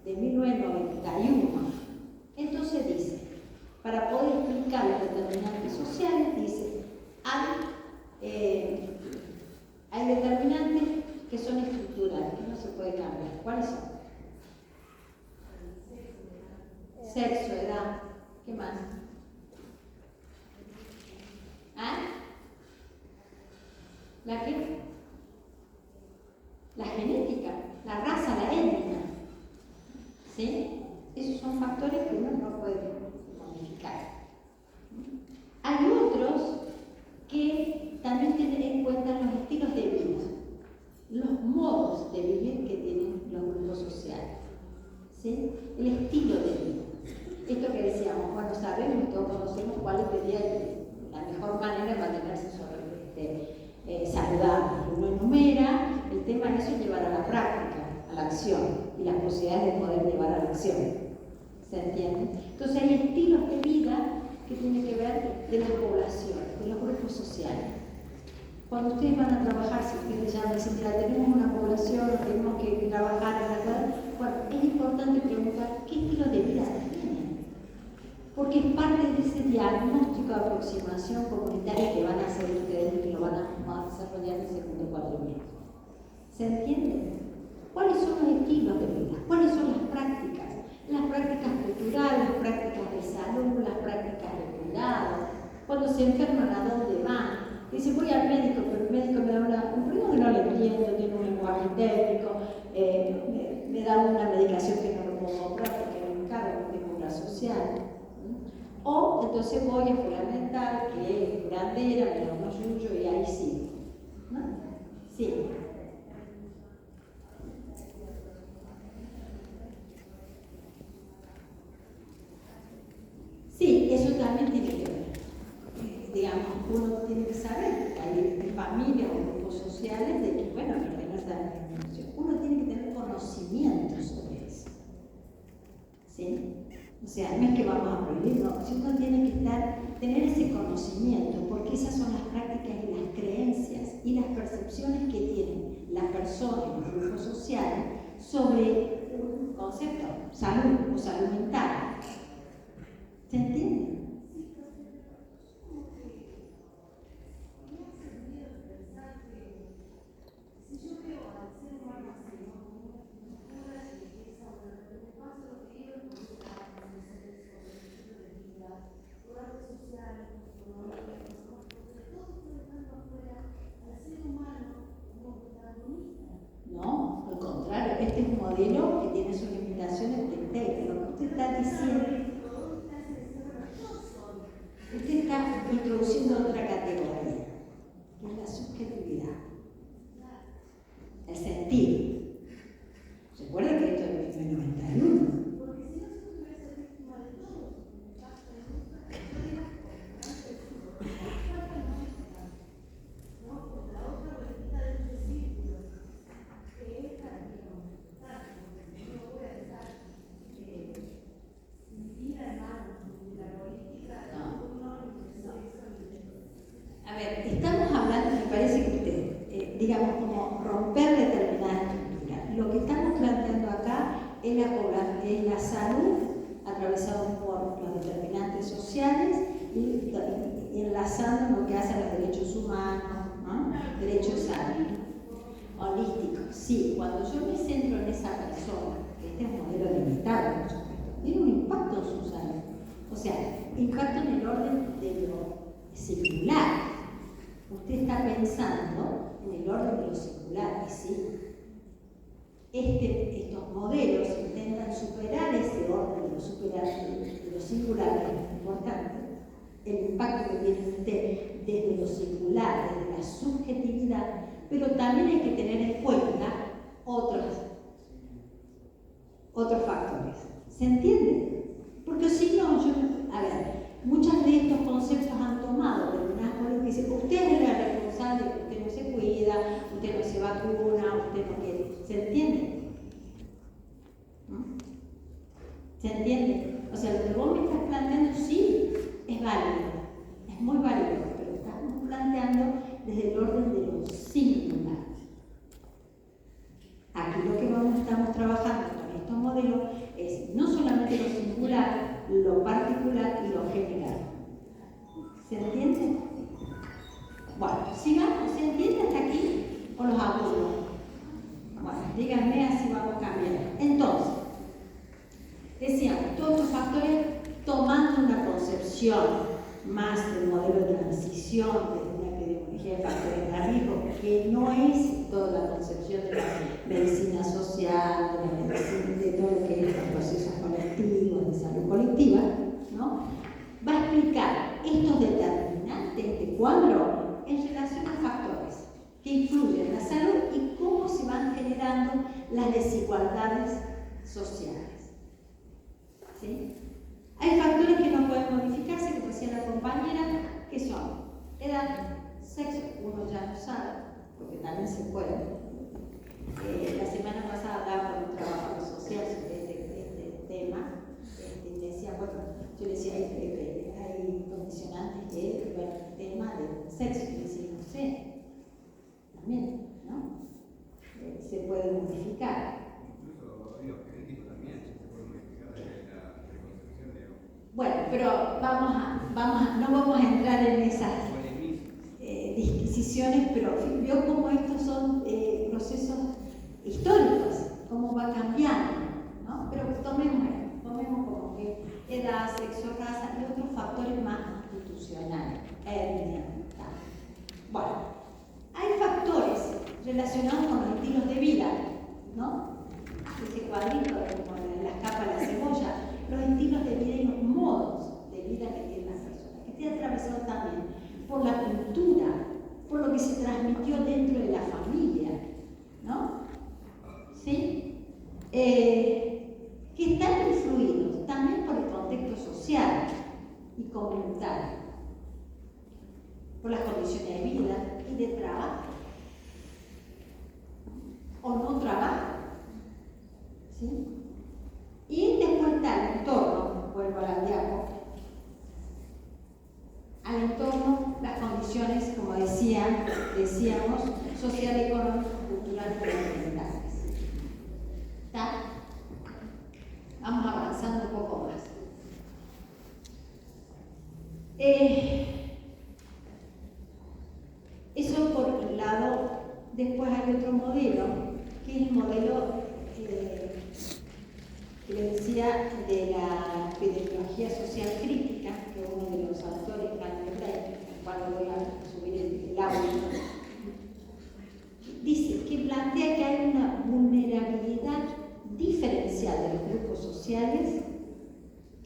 de 1991. Entonces dice, para poder explicar los determinantes sociales, dice, hay determinantes que son estructurales, que no se puede cambiar. ¿Cuáles son? Sexo, edad, ¿qué más? ¿Ah? ¿La qué? La genética, la raza, la étnica. ¿Sí? Esos son factores que uno no puede modificar. Hay otros que también tienen en cuenta los estilos de vida, los modos de vivir que tienen los grupos sociales. ¿Sí? El estilo de vida. Esto que decíamos, bueno, sabemos, todos conocemos cuál sería la mejor manera de mantenerse saludable. Uno enumera, el tema es eso, llevar a la práctica, a la acción, y las posibilidades de poder llevar a la acción. ¿Se entiende? Entonces hay estilos de vida que tienen que ver de las poblaciones, de los grupos sociales. Cuando ustedes van a trabajar, si ustedes ya dicen, mira, tenemos una población, tenemos que trabajar en la cual, bueno, es importante preguntar qué estilo de vida tienen. Porque es parte de ese diagnóstico de aproximación comunitaria que van a hacer ustedes y que lo van a desarrollar en el segundo cuatrimestre. ¿Se entiende? ¿Cuáles son los estilos de vida? ¿Cuáles son las prácticas? Las prácticas culturales, las prácticas de salud, las prácticas de cuidado. Cuando se enferman, ¿a dónde van? Dice, voy al médico, pero el médico me da un ruido que no le entiendo, tiene un lenguaje técnico, me da una medicación que no lo puedo comprar porque no me encargo, no tengo obra social. O entonces voy a fundamental, que es grandera, me da unos yuyos y ahí sí. ¿No? Sí. Sí, eso también tiene que ver. Digamos, uno tiene que saber, hay familias o grupos sociales de que, bueno, que no está en la información. Uno tiene que tener conocimiento sobre eso. ¿Sí? O sea, no es que vamos a prohibir, no, si uno tiene que tener ese conocimiento, porque esas son las prácticas y las creencias y las percepciones que tienen las personas y los grupos sociales sobre un concepto, salud o salud mental. ¿Se entiende? modelo que tiene sus limitaciones de técnico. Lo que usted está diciendo, usted está introduciendo otra categoría, que es la subjetividad, el sentir. Recuerda que esto es de 1991. A ver, estamos hablando, me parece que usted, digamos, como romper determinadas estructuras. Lo que estamos planteando acá es la salud atravesada por los determinantes sociales y enlazando lo que hacen los derechos humanos, ¿no? Derechos holísticos. Sí, cuando yo me centro en esa persona, este es un modelo limitado, por supuesto, tiene un impacto en su salud. O sea, impacto en el orden de lo singular. Usted está pensando en el orden de lo singular, y sí. Estos modelos intentan superar ese orden de lo singular, que es importante. El impacto que tiene usted desde lo singular, desde la subjetividad, pero también hay que tener en cuenta otros factores. ¿Se entiende? Porque si no, a ver, muchos de estos conceptos han tomado determinadas modelos que dicen, usted es la responsable, usted no se cuida, usted no se vacuna, usted no quiere. ¿Se entiende? ¿No? ¿Se entiende? O sea, lo que vos me estás planteando sí es válido, es muy válido, pero estamos planteando desde el orden de lo singular. Aquí lo que estamos trabajando con estos modelos es no solamente lo singular, lo particular y lo general. ¿Se entiende? Bueno, sigamos, ¿se entiende hasta aquí? ¿O los apuro? Bueno, díganme así vamos cambiando. Entonces, decíamos, todos estos factores tomando una concepción más del modelo de transición, de una epidemiología de factores de riesgo, que no es toda la concepción de la medicina social, de la medicina, de todo lo que es los procesos colectivos, de salud colectiva, ¿no? Va a explicar estos determinantes de cuadro en relación a factores que influyen en la salud y cómo se van generando las desigualdades sociales. ¿Sí? Hay factores que no pueden modificarse, como decía la compañera, que son edad, sexo, uno ya lo sabe, porque también se puede. La semana pasada hablaba con un trabajador social sobre este tema, y decía, bueno, yo le decía, hay condicionantes que, bueno, el tema del sexo, y decía, no sé, también, ¿no? Se puede modificar. Incluso los genéticos también se puede modificar desde la preconcepción de... Bueno, pero no vamos a entrar en esas disquisiciones, pero vio cómo estos son procesos históricos, cómo va cambiando, ¿no? Pero tomemos como que edad, sexo, raza y otros factores más institucionales, etnia, tal. Bueno, hay factores relacionados con los estilos de vida, ¿no? Ese cuadrito como las capas de la cebolla, los estilos de vida y los modos de vida que tienen las personas, que esté atravesado también por la cultura, por lo que se transmitió dentro de la familia, ¿no? ¿Sí? Que están influidos también por el contexto social y comunitario, por las condiciones de vida y de trabajo, o no trabajo, ¿sí? Y después está el entorno, vuelvo a la diapo, al entorno, las condiciones, como decíamos, social, económico, cultural y ambientales. ¿Está? Vamos avanzando un poco más. Eso por un lado. Después hay otro modelo, que es el modelo que les decía de la epidemiología social crítica, que es uno de los autores, el cual voy a subir el audio, dice que plantea que hay una vulnerabilidad especial de los grupos sociales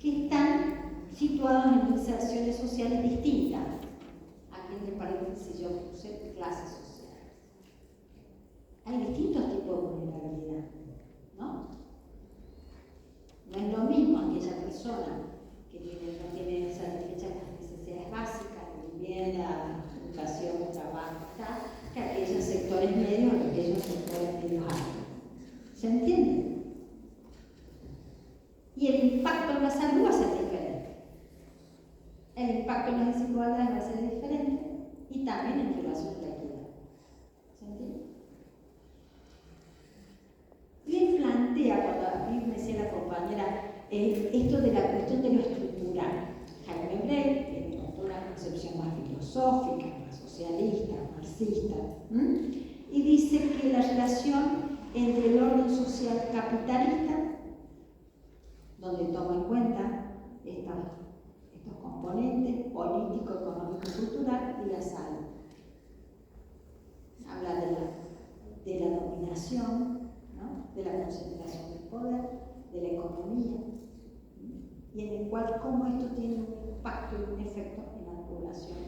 que están situados en inserciones sociales distintas. Aquí entre paréntesis yo puse clases sociales. Hay distintos tipos de vulnerabilidad, ¿no? No es lo mismo aquella persona que no tiene satisfechas las necesidades básicas, vivienda, educación, trabajo, tal, que aquellos sectores medios o aquellos sectores medios altos. ¿Se entiende? Y el impacto en la salud va a ser diferente. El impacto en las desigualdades va a ser diferente y también en relación a la equidad. ¿Se entiende? Bien plantea, cuando a mí me decía la compañera, esto de la cuestión de lo estructural. Jaime Blake tiene una concepción más filosófica, más socialista, marxista, y dice que la relación entre el orden social capitalista, donde toma en cuenta estos componentes político, económico y cultural, y la salud. Habla de la dominación, ¿no? De la concentración del poder, de la economía, y en el cual cómo esto tiene un impacto y un efecto en la población,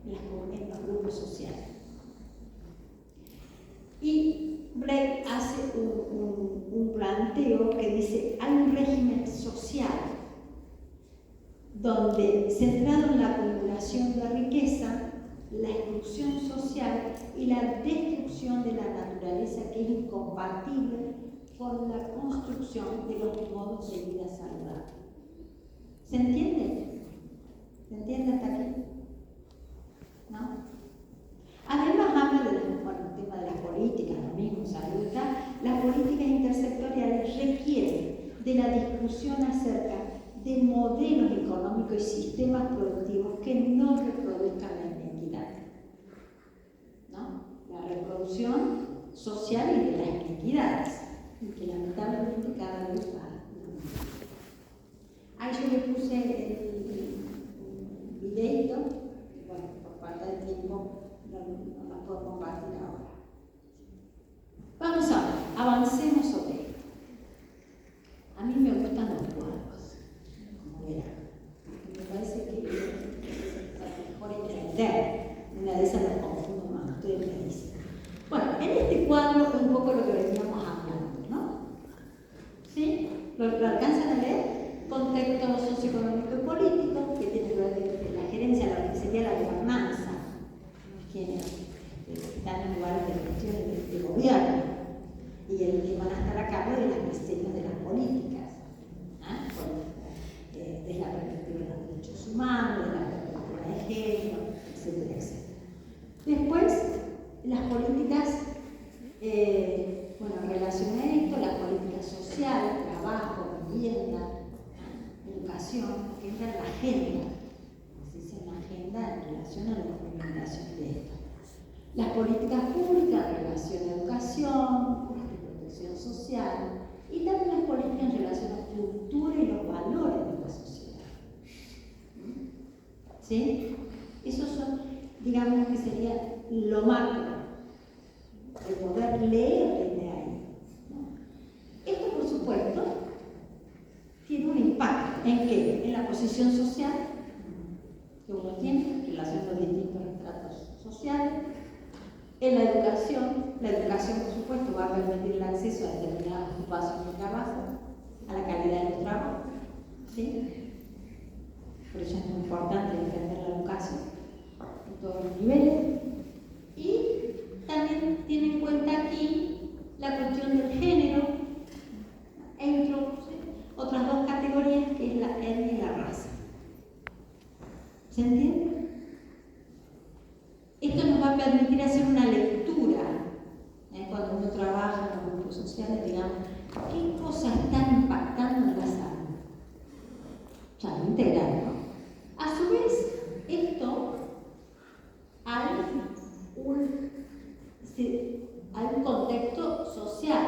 en los grupos sociales. Y Blake hace un planteo que dice, hay un régimen social donde, centrado en la acumulación de riqueza, la exclusión social y la destrucción de la naturaleza, que es incompatible con la construcción de los modos de vida saludables. ¿Se entiende? ¿Se entiende hasta aquí? ¿No? Además habla del tema de las políticas, lo mismo, salud y tal. Las políticas intersectoriales requieren de la discusión acerca de modelos económicos y sistemas productivos que no reproduzcan la inequidad, ¿no? La reproducción social y de las inequidades, y que lamentablemente cada vez va. Ahí yo le puse el videito, que bueno, por falta de tiempo no lo puedo compartir ahora. Vamos ahora, avancemos sobre esto. A mí me gustan los cuadros, como verán. Me parece que es mejor entender. Una de esas las confundo más, ustedes me dicen. Bueno, en este cuadro es un poco lo que veníamos hablando, ¿no? ¿Sí? ¿Lo alcanzan a leer? Contexto socioeconómico y político, que tiene que ver de la gerencia, lo que sería la gobernanza, quienes están en lugares de gestión de gobierno y el que van a estar a cargo de las diseños de las políticas, desde la perspectiva de los derechos humanos, de la perspectiva de género, etcétera, etcétera. Después, las políticas, relacionadas a esto, las políticas sociales, trabajo, vivienda, educación, que entra en la agenda, se dice en la agenda en relación a la implementación de esto. Las políticas públicas en relación a educación, protección social, y también las políticas en relación a la cultura y los valores de la sociedad. ¿Sí? Esos son, digamos que sería lo macro, de poder leer desde ahí, ¿no? Esto, por supuesto, tiene un impacto. ¿En qué? En la posición social que uno tiene en relación a los distintos estratos sociales, en la educación, por supuesto, va a permitir el acceso a determinados espacios de trabajo, a la calidad de los trabajos, ¿sí? Por eso es muy importante defender la educación en todos los niveles. Y también tiene en cuenta aquí la cuestión del género, e introduce otras dos categorías, que es la etnia y la raza. ¿Se entiende? Esto nos va a permitir hacer una lectura, cuando uno trabaja en los grupos sociales, digamos, qué cosas están impactando en la salud. Salud integral, ¿no? A su vez, esto hay un contexto social.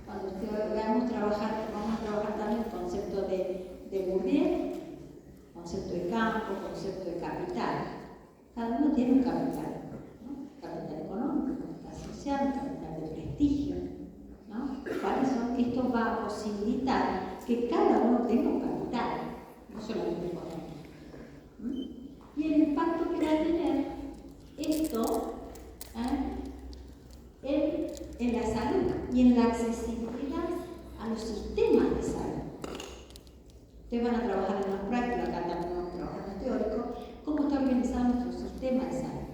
Cuando vamos a trabajar también el concepto de Bourdieu, concepto de campo, concepto de capital. Cada uno tiene un capital, ¿no? Capital económico, capital social, capital de prestigio, ¿no? ¿Cuál esto va a posibilitar que cada uno tenga un capital, no solamente económico. Y el impacto que va a tener esto en la salud y en la accesibilidad a los sistemas de salud. Ustedes van a trabajar en la práctica, acá también vamos a trabajar en lo teórico, cómo está organizado nuestro sistema de salud,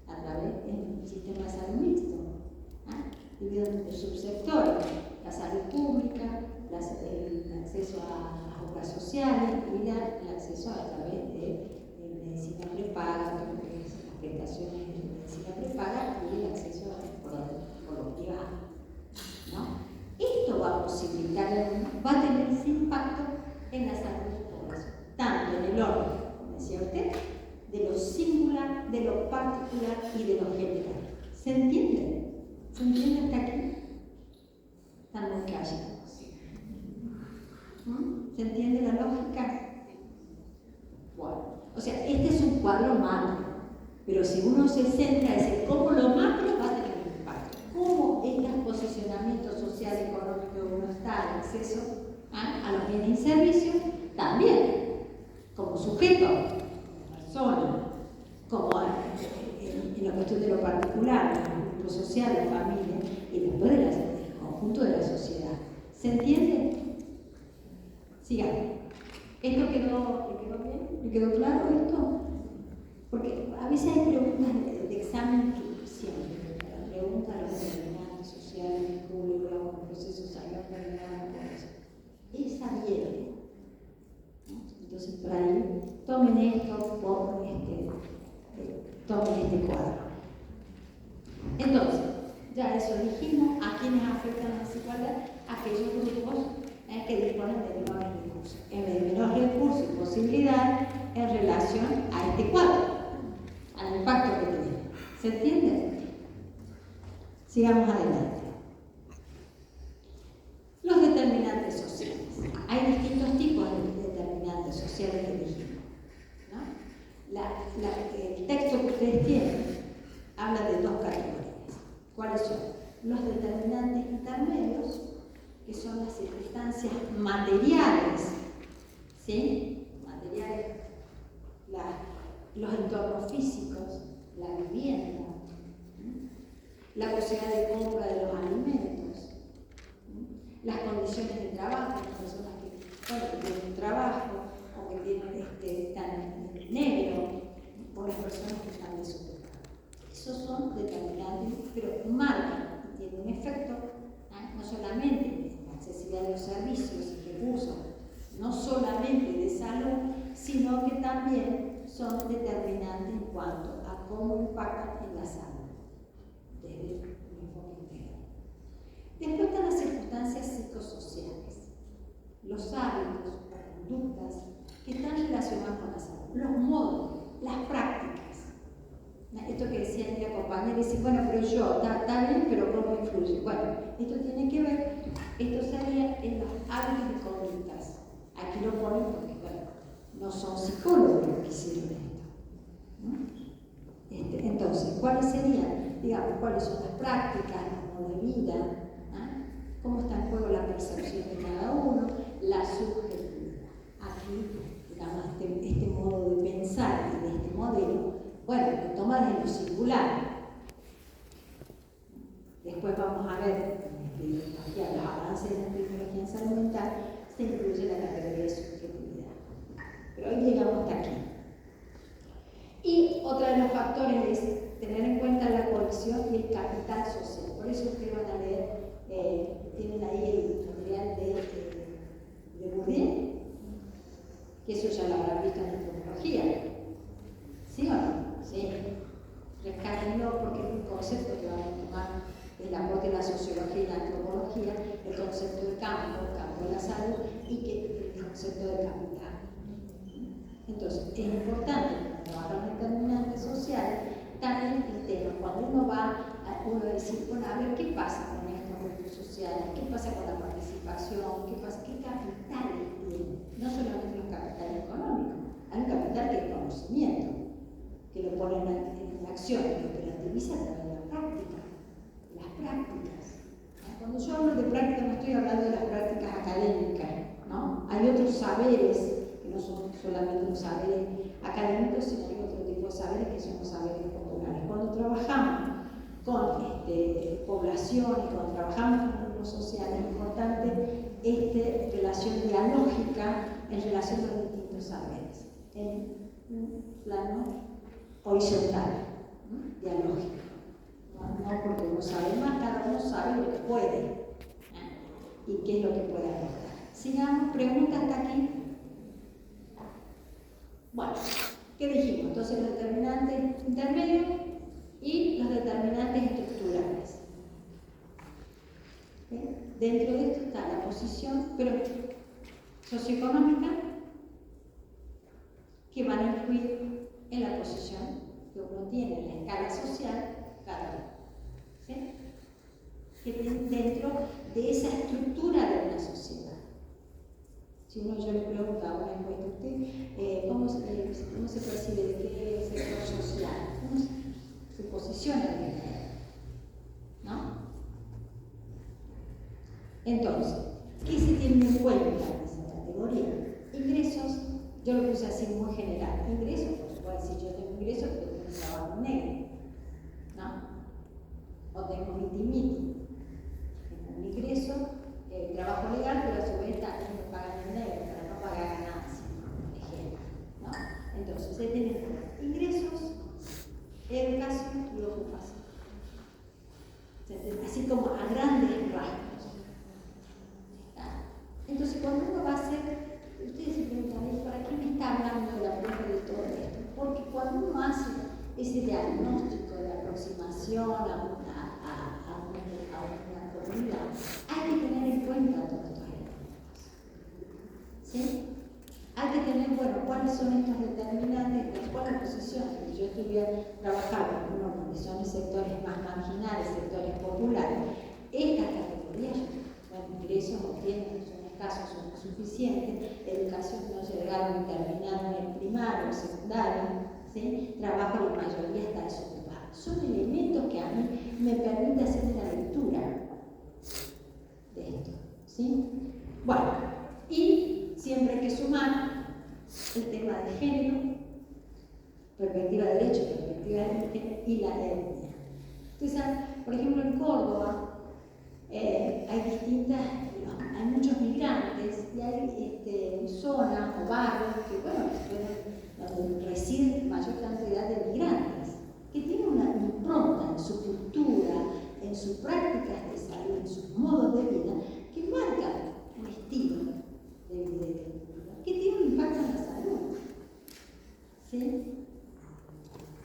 a través del sistema de salud mixto, dividido en subsectores, la salud pública, el acceso a las obras sociales y el acceso a través de medicina prepaga, las prestaciones de medicina prepaga y el acceso por lo privado, ¿no? Esto va a posibilitar, va a tener ese impacto en la salud de la población, tanto en el orden, como decía usted, de lo singular, de lo particular y de lo general. ¿Se entiende? ¿Se entiende hasta aquí? Están muy callados. ¿Se entiende la lógica? Bueno, o sea, este es un cuadro macro, pero si uno se centra en cómo lo macro va a tener un impacto, cómo estos posicionamientos social, económico de uno está, el acceso a los bienes y servicios, también, como sujeto, como persona, como en la cuestión de lo particular, el grupo social, la familia, y después del conjunto de la sociedad. ¿Se entiende? Sigamos. ¿Esto ¿le quedó bien? ¿Le quedó claro esto? Porque a veces hay preguntas de examen que siempre, la pregunta de los determinantes sociales, cómo logramos un proceso salud esa viene. Entonces, por ahí, tomen esto tomen este cuadro. Entonces, ya eso dijimos, ¿a quiénes afectan la desigualdad? Aquellos grupos que disponen de menores recursos y posibilidades en relación a este cuadro, al impacto que tiene. ¿Se entiende? Sigamos adelante. Los determinantes sociales. Hay distintos tipos de determinantes sociales que dijimos, ¿no? El texto que ustedes tienen habla de dos categorías. ¿Cuáles son? Los determinantes intermedios, que son las circunstancias materiales, ¿sí? Materiales, los entornos físicos, la vivienda, la posibilidad de compra de los alimentos, las condiciones de trabajo, las personas que tienen un trabajo o que están en negro, o las personas que están desocupadas. Esos son determinantes, pero marcan y tienen un efecto no solamente en la accesibilidad de los servicios y recursos, no solamente de salud, sino que también son determinantes en cuanto a cómo impactan en la salud, desde el enfoque integral. Después están las circunstancias psicosociales, los hábitos, las conductas que están relacionadas con la salud, los modos, las prácticas. Esto que decía mi compañera, dice, bueno, pero yo, está bien, pero ¿cómo influye? Bueno, esto tiene que ver, esto sería en los hábitos y conductas. Aquí lo ponen porque, bueno, no son psicólogos los que hicieron esto, ¿no? Entonces, ¿cuáles serían? Digamos, ¿cuáles son las prácticas, los modos de vida? ¿Cómo está en juego la percepción de cada uno? La subjetividad. Aquí, digamos, este modo de pensar y de este modelo, bueno, lo toma de lo singular. Después vamos a ver en los avances de la epidemiología en salud mental, se incluye la categoría de subjetividad. Pero hoy llegamos hasta aquí. Y otro de los factores es tener en cuenta la cohesión y el capital social. Por eso ustedes van a leer, tienen ahí el material de Bourdieu, que eso ya lo habrán visto en la antropología. ¿Sí o no? Sí. Rescátenlo porque es un concepto que vamos a tomar del aporte de la sociología y la antropología, el concepto de campo, el campo de la salud y el concepto de capital. Entonces, es importante cuando trabajamos en determinantes sociales, también el tema, cuando uno va a decir, bueno, a ver, ¿qué pasa con estos recursos sociales? ¿Qué pasa con la participación? ¿Qué capitales tienen? No solamente los capitales económicos, hay un capital que es conocimiento, que lo ponen en acción, que operativiza a través de la práctica. Las prácticas. Cuando yo hablo de práctica, no estoy hablando de las prácticas académicas, ¿no? Hay otros saberes, que no son solamente los saberes académicos, sino hay otro tipo de saberes que son los saberes populares. Cuando trabajamos con poblaciones, cuando trabajamos con grupos sociales, es importante relación dialógica en relación a los distintos saberes, en un plano horizontal, ¿no? Dialógico. No porque uno sabe más, cada uno sabe lo que puede y qué es lo que puede aportar. Sigamos, preguntas hasta aquí. Bueno, ¿qué dijimos? Entonces los determinantes intermedios y los determinantes estructurales. ¿Sí? Dentro de esto está la posición, pero socioeconómica, que van a influir en la posición que uno tiene en la escala social cada uno. ¿Sí? Que vienen dentro de esa estructura de una sociedad. Si yo le pregunto a una encuesta, ¿usted cómo se percibe de qué sector social? ¿Cómo se posiciona en el mercado? ¿No? Entonces, ¿qué se tiene en cuenta en esa categoría? Ingresos, yo lo puse así muy general. Ingresos, pues puedo decir, yo tengo ingresos porque tengo un trabajo negro, ¿no? O tengo miti-miti. Tengo un ingreso, trabajo legal, pero a su vez también me pagan en negro para no pagar ganancias, por ejemplo, ¿no? Entonces, tenemos ingresos, educación y ocupación. Así como a grandes rasgos. Entonces, cuando uno va a hacer, ustedes se preguntan, ¿para qué me está hablando de la profe de todo esto? Porque cuando uno hace ese diagnóstico de aproximación a una comunidad, hay que tener en cuenta todos estos elementos. ¿Sí? Hay que tener, bueno, cuáles son estos determinantes, cuáles posiciones. Si yo estuviera trabajando en organizaciones, sectores más marginales, sectores populares, estas categorías, bueno, ingresos no tienen, son escasos, son insuficientes, educación no llegaron a terminar en el primario, el secundario, ¿sí? Trabajo la mayoría está desocupado. Son elementos que a mí me permiten hacer una lectura de esto, ¿sí? Bueno, y siempre hay que sumar el tema de género, perspectiva de derecho, perspectiva de género y la etnia. Entonces, por ejemplo, en Córdoba hay muchos migrantes y hay zonas o barrios que, donde residen mayor cantidad de migrantes, que tienen una impronta en su cultura, en sus prácticas de salud, en sus modos de vida, que marcan un estilo de vida que tiene un impacto en la salud. ¿Sí?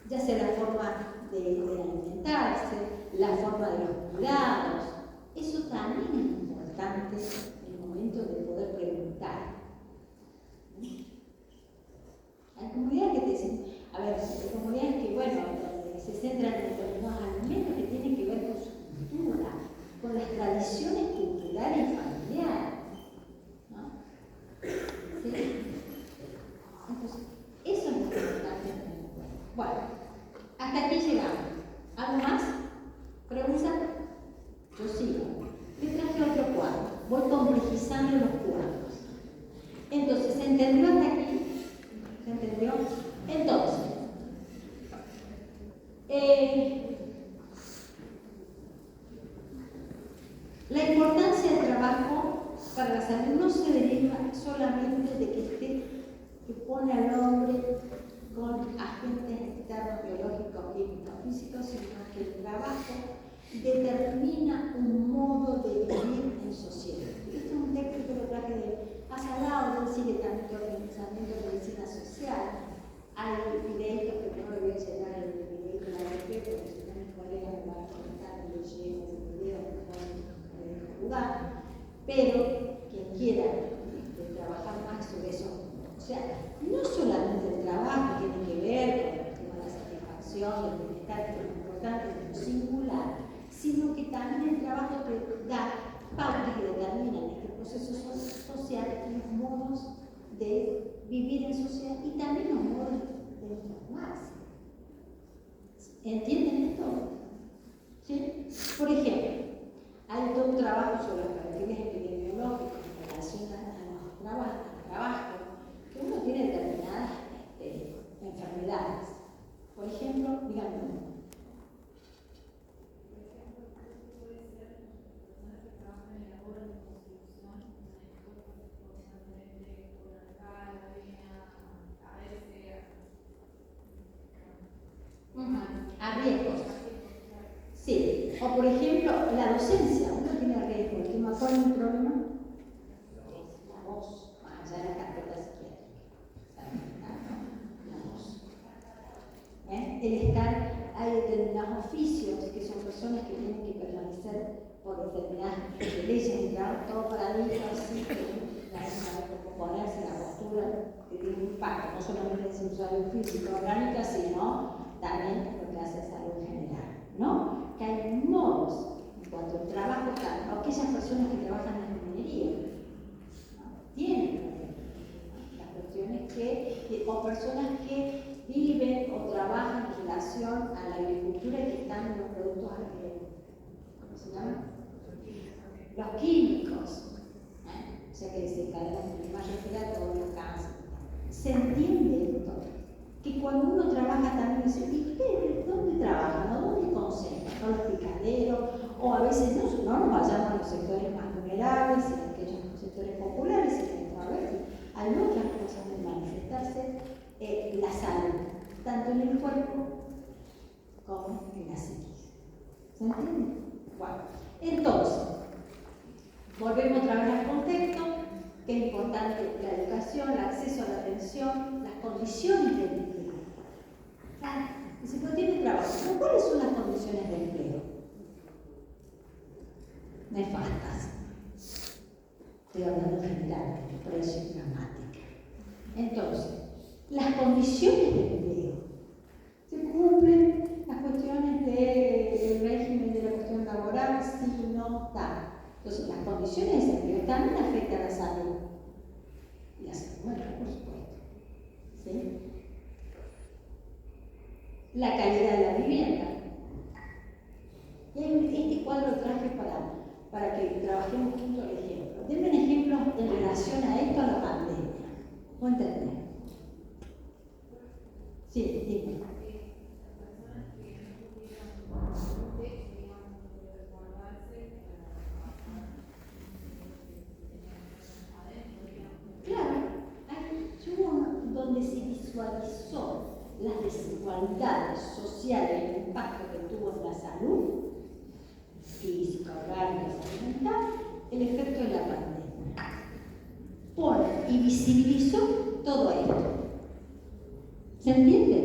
Ya sea la forma de alimentarse, la forma de los cuidados, eso también es importante en el momento de poder preguntar. Hay comunidades que te dicen, hay comunidades que, donde se centran en determinados alimentos que tienen que ver con su cultura, con las tradiciones culturales y familiares, ¿no? ¿Sí? Entonces, eso es lo importante tener en cuenta. Bueno, hasta aquí llegamos. ¿Algo más? ¿Pregunta? Yo sigo. Le traje otro cuadro. Voy complejizando los cuadros. Entonces, ¿se entendió hasta aquí? ¿Se entendió? Entonces, la importancia del trabajo para la salud no se deriva solamente de que pone al hombre con agentes externos, biológicos, químicos, físicos, sino que el trabajo determina un modo de vivir en sociedad. Este es un texto que lo traje de Asalao, él sigue también el pensamiento de medicina social. Hay videitos que no le voy a enseñar el videito de la AFP, porque si no mis colegas me van a comentar que yo llegué a ese video, mejor me dejo jugar. Pero quien quiera trabajar más sobre eso, o sea, no solamente el trabajo tiene que ver con el tema de la satisfacción, del bienestar, que es importante, es lo singular, sino que también el trabajo te da pautas que determinan este proceso social y los modos de vivir en sociedad y también los modos de transformarse. ¿Entienden esto? ¿Sí? Por ejemplo, hay todo un trabajo sobre las características que tienen que permanecer por determinadas leyes, todo paradigma así, que nadie sabe cómo ponerse en la postura que tiene un impacto, no solamente en su salud física orgánica, sino también lo que hace salud general, ¿no? Que hay modos en cuanto al trabajo, aquellas personas que trabajan en la minería, ¿no? Tienen las cuestiones o personas que viven o trabajan en relación a la agricultura y que están en los productos, ¿cómo se llama? Los químicos, o sea que desencadenan problemas respiratorios, cáncer. ¿Se entiende esto? Que cuando uno trabaja también dice, ¿y ustedes dónde trabajan? ¿O dónde concentran? ¿Con los picaderos? O a veces no nos vayamos a los sectores más vulnerables, sino a aquellos sectores populares, sino a ver si hay otras cosas de manifestarse la salud, tanto en el cuerpo como en la psiquis. ¿Se entiende? Bueno, entonces, volvemos otra vez al contexto, que es importante la educación, el acceso a la atención, las condiciones de empleo. Si no tiene trabajo, ¿pero cuáles son las condiciones de empleo? Nefastas. Estoy hablando en general, por eso es gramática. Entonces, las condiciones de empleo. ¿Se cumplen las cuestiones del régimen de la cuestión laboral? Sí, no, tal. Entonces, las condiciones de empleo también afectan a la salud. Y la salud mental, por supuesto. ¿Sí? La calidad de la vivienda. Y este cuadro traje para que trabajemos juntos el ejemplo. Denme un ejemplo en relación a esto, a la pandemia. ¿Cómo entender? Sí, dime. Claro, hubo donde se visualizó las desigualdades sociales, el impacto que tuvo en la salud física, orgánica, salud mental, el efecto de la pandemia. Y visibilizó todo esto. ¿Se entiende?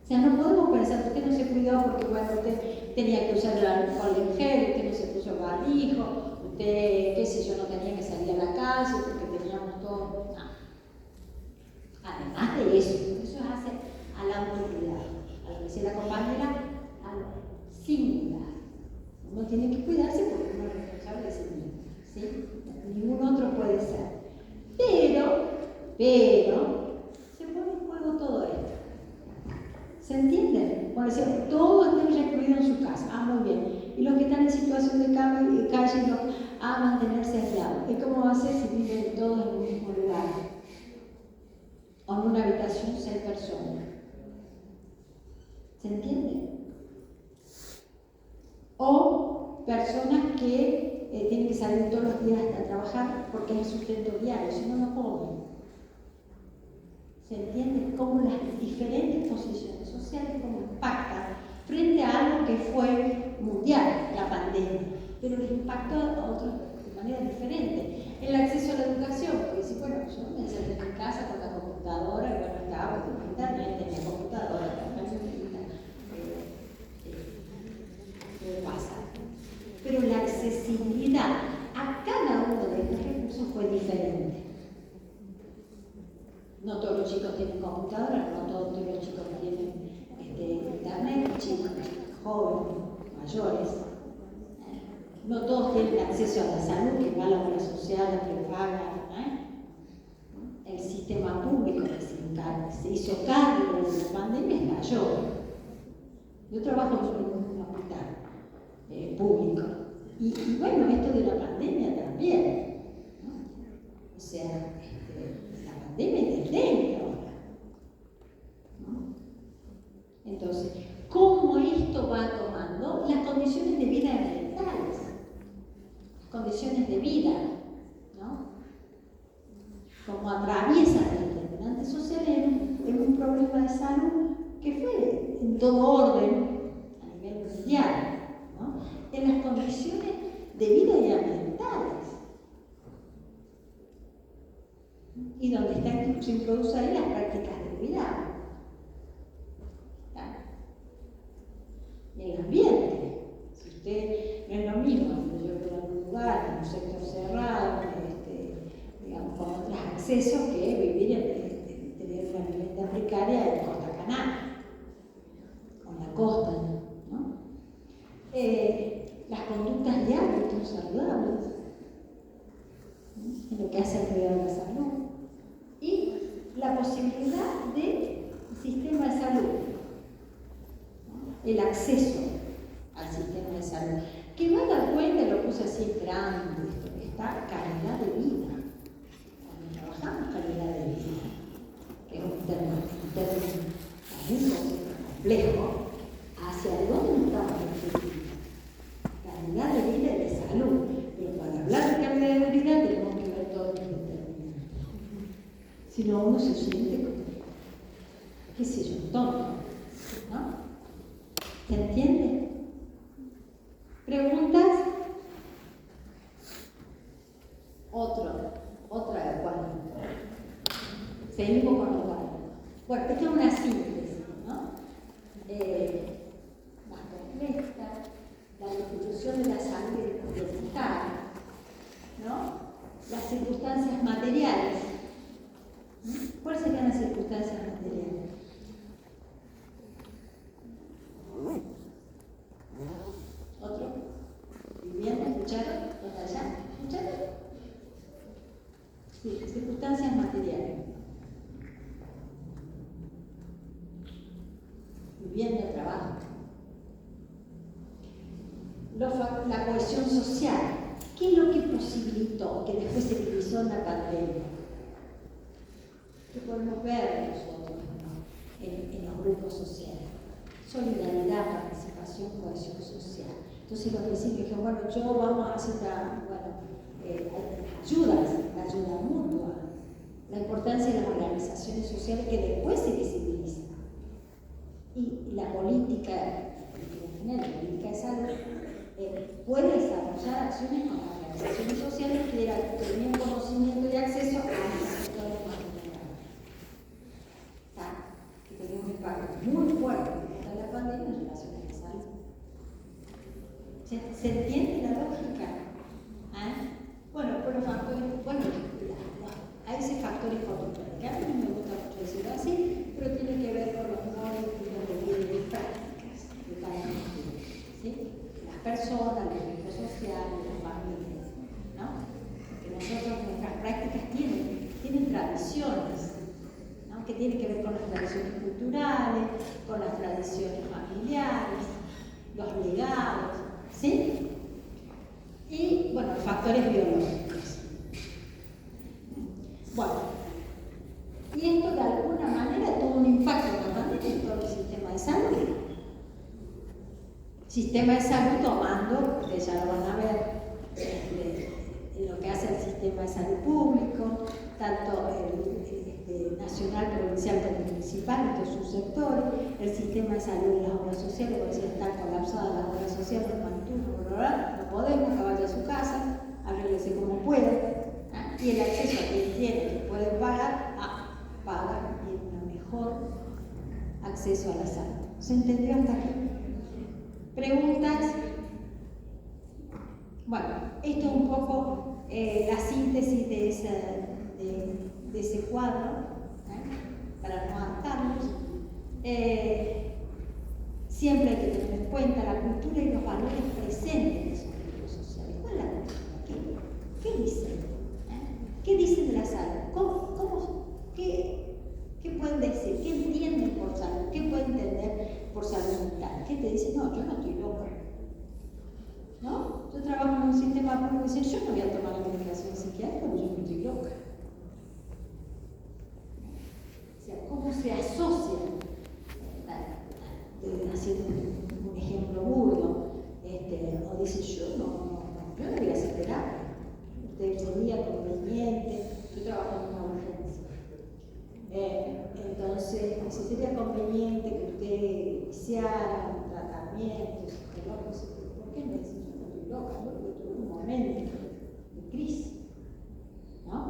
O sea, no podemos pensar, usted no se cuidó porque, bueno, usted tenía que usar el alcohol en gel, usted no se puso barbijo, usted, qué sé yo, no tenía que salir a la calle porque teníamos todo. No. Además de eso hace al autocuidado, a lo que decía la compañera, al singular. Uno tiene que cuidarse porque uno es responsable de sí mismo, ¿sí? Ningún otro puede ser. Pero, se pone en juego todo esto. ¿Se entiende? Por decir, todos estén recluidos en su casa. Muy bien. Y los que están en situación de calle, a mantenerse aislados. ¿Y cómo va a ser si viven todos en un mismo lugar? O en una habitación 6 personas. ¿Se entiende? O personas que tienen que salir todos los días a trabajar porque es el sustento diario, si no, no comen. ¿Se entiende? Cómo las diferentes posiciones sociales cómo impactan frente a algo que fue mundial, la pandemia, pero les impactó a otros de manera diferente. El acceso a la educación, porque si, bueno, yo me encerré en casa con la computadora, y bueno, estaba con internet, tenía computadora, pasa. Pero la accesibilidad a cada uno de estos recursos fue diferente. No todos los chicos tienen computadora, no todos los chicos tienen internet, chicos jóvenes, mayores. No todos tienen acceso a la salud, que va a la obra social, la prepaga. El sistema público que se hizo cargo de la pandemia cayó. Yo trabajo en un hospital público. Y bueno, esto de la pandemia también. ¿No? O sea, la pandemia es desdén ahora. ¿No? Entonces, ¿cómo esto va tomando las condiciones de vida ambientales? Las condiciones de vida, ¿no? Cómo atraviesan los determinantes sociales en un problema de salud que fue en todo orden a nivel mundial, ¿no? En las condiciones de vida y ambientales. Y donde se introducen ahí las prácticas de cuidado. ¿Está? Y el ambiente. un sector cerrado, digamos, con otros accesos que vivir en tener una vivienda precaria en Costa Canaria, con la costa, ¿no? Las conductas de hábitos saludables, ¿no? En lo que hace al cuidado de la salud, y la posibilidad de sistema de salud, ¿no? El acceso al sistema de salud, que va a dar cuenta, lo puse así grande, esto que está calidad de vida. Cuando trabajamos calidad de vida, que es un término complejo, ¿hacia dónde nos estamos refiriendo? Calidad de vida y de salud. Pero para hablar de calidad de vida tenemos que ver todo el término. Si no, uno se siente como, qué sé yo, tonto, ¿no? ¿Se entiende? ¿Preguntas? Otra de cuál. Seguimos con los cuadros. Bueno, esta es una síntesis, ¿no? Más completa, la distribución de la salud identitaria, ¿no? Las circunstancias materiales. ¿Cuáles serían las circunstancias materiales? ¿Otro? ¿Vivienda? ¿Escucharon? ¿Los de allá? ¿Escucharon? Sí, circunstancias materiales. Vivienda, trabajo. La cohesión social. ¿Qué es lo que posibilitó que después se utilizó en la pandemia? ¿Qué podemos ver nosotros, ¿no? en los grupos sociales? Solidaridad, participación, cohesión social. Entonces los vecinos dijeron, bueno, vamos a hacer la ayuda mutua, la importancia de las organizaciones sociales que después se visibilizan. Y la política de salud puede desarrollar acciones con las organizaciones sociales que tenían conocimiento y acceso a los sectores más vulnerables. Que tenía un impacto muy fuerte en la pandemia en relación a la salud. ¿Se entiende la lógica? Bueno, por los factores, hay ese factor económico, que a mí no me gusta mucho decirlo así, pero tiene que ver con los modos de vida y prácticas de cada individuo, ¿sí? Las personas, los grupos sociales, las familias, ¿no? Porque nuestras prácticas tienen tradiciones, ¿no? Que tienen que ver con las tradiciones culturales, con las tradiciones familiares, los legados, ¿sí? Y, bueno, factores biológicos. Bueno, y esto de alguna manera tuvo un impacto importante en todo el sistema de salud. Sistema de salud tomando, ustedes ya lo van a ver, lo que hace el sistema de salud público, tanto el nacional, provincial como municipal, estos subsectores, el sistema de salud y las obras sociales, porque si están colapsadas las obras sociales, no podemos, que vaya a su casa, arréglese como pueda, y el acceso a quien tiene, que puede pagar, paga y un mejor acceso a la salud. ¿Se entendió hasta aquí? ¿Preguntas? Bueno, esto es un poco la síntesis de ese cuadro, para no adaptarnos. Siempre hay que tener en cuenta la cultura y los valores presentes en esos grupos sociales. ¿Cuál es la cultura? ¿Qué dicen? ¿Qué dicen de la salud? ¿Qué pueden decir? ¿Qué entienden por salud? ¿Qué pueden entender por salud mental? ¿Qué te dicen? No, yo no estoy loca. ¿No? Yo trabajo en un sistema público y dicen, yo no voy a tomar la medicación psiquiátrica porque yo no estoy loca. O sea, ¿cómo se asocian? Haciendo un ejemplo burdo, o dice yo no voy a hacer terapia. Usted sería conveniente, yo trabajo en una urgencia. Entonces, si sería conveniente que usted iniciara un tratamiento psicológico, ¿por qué me dice yo no estoy loca? Porque tuve un momento de crisis, ¿no?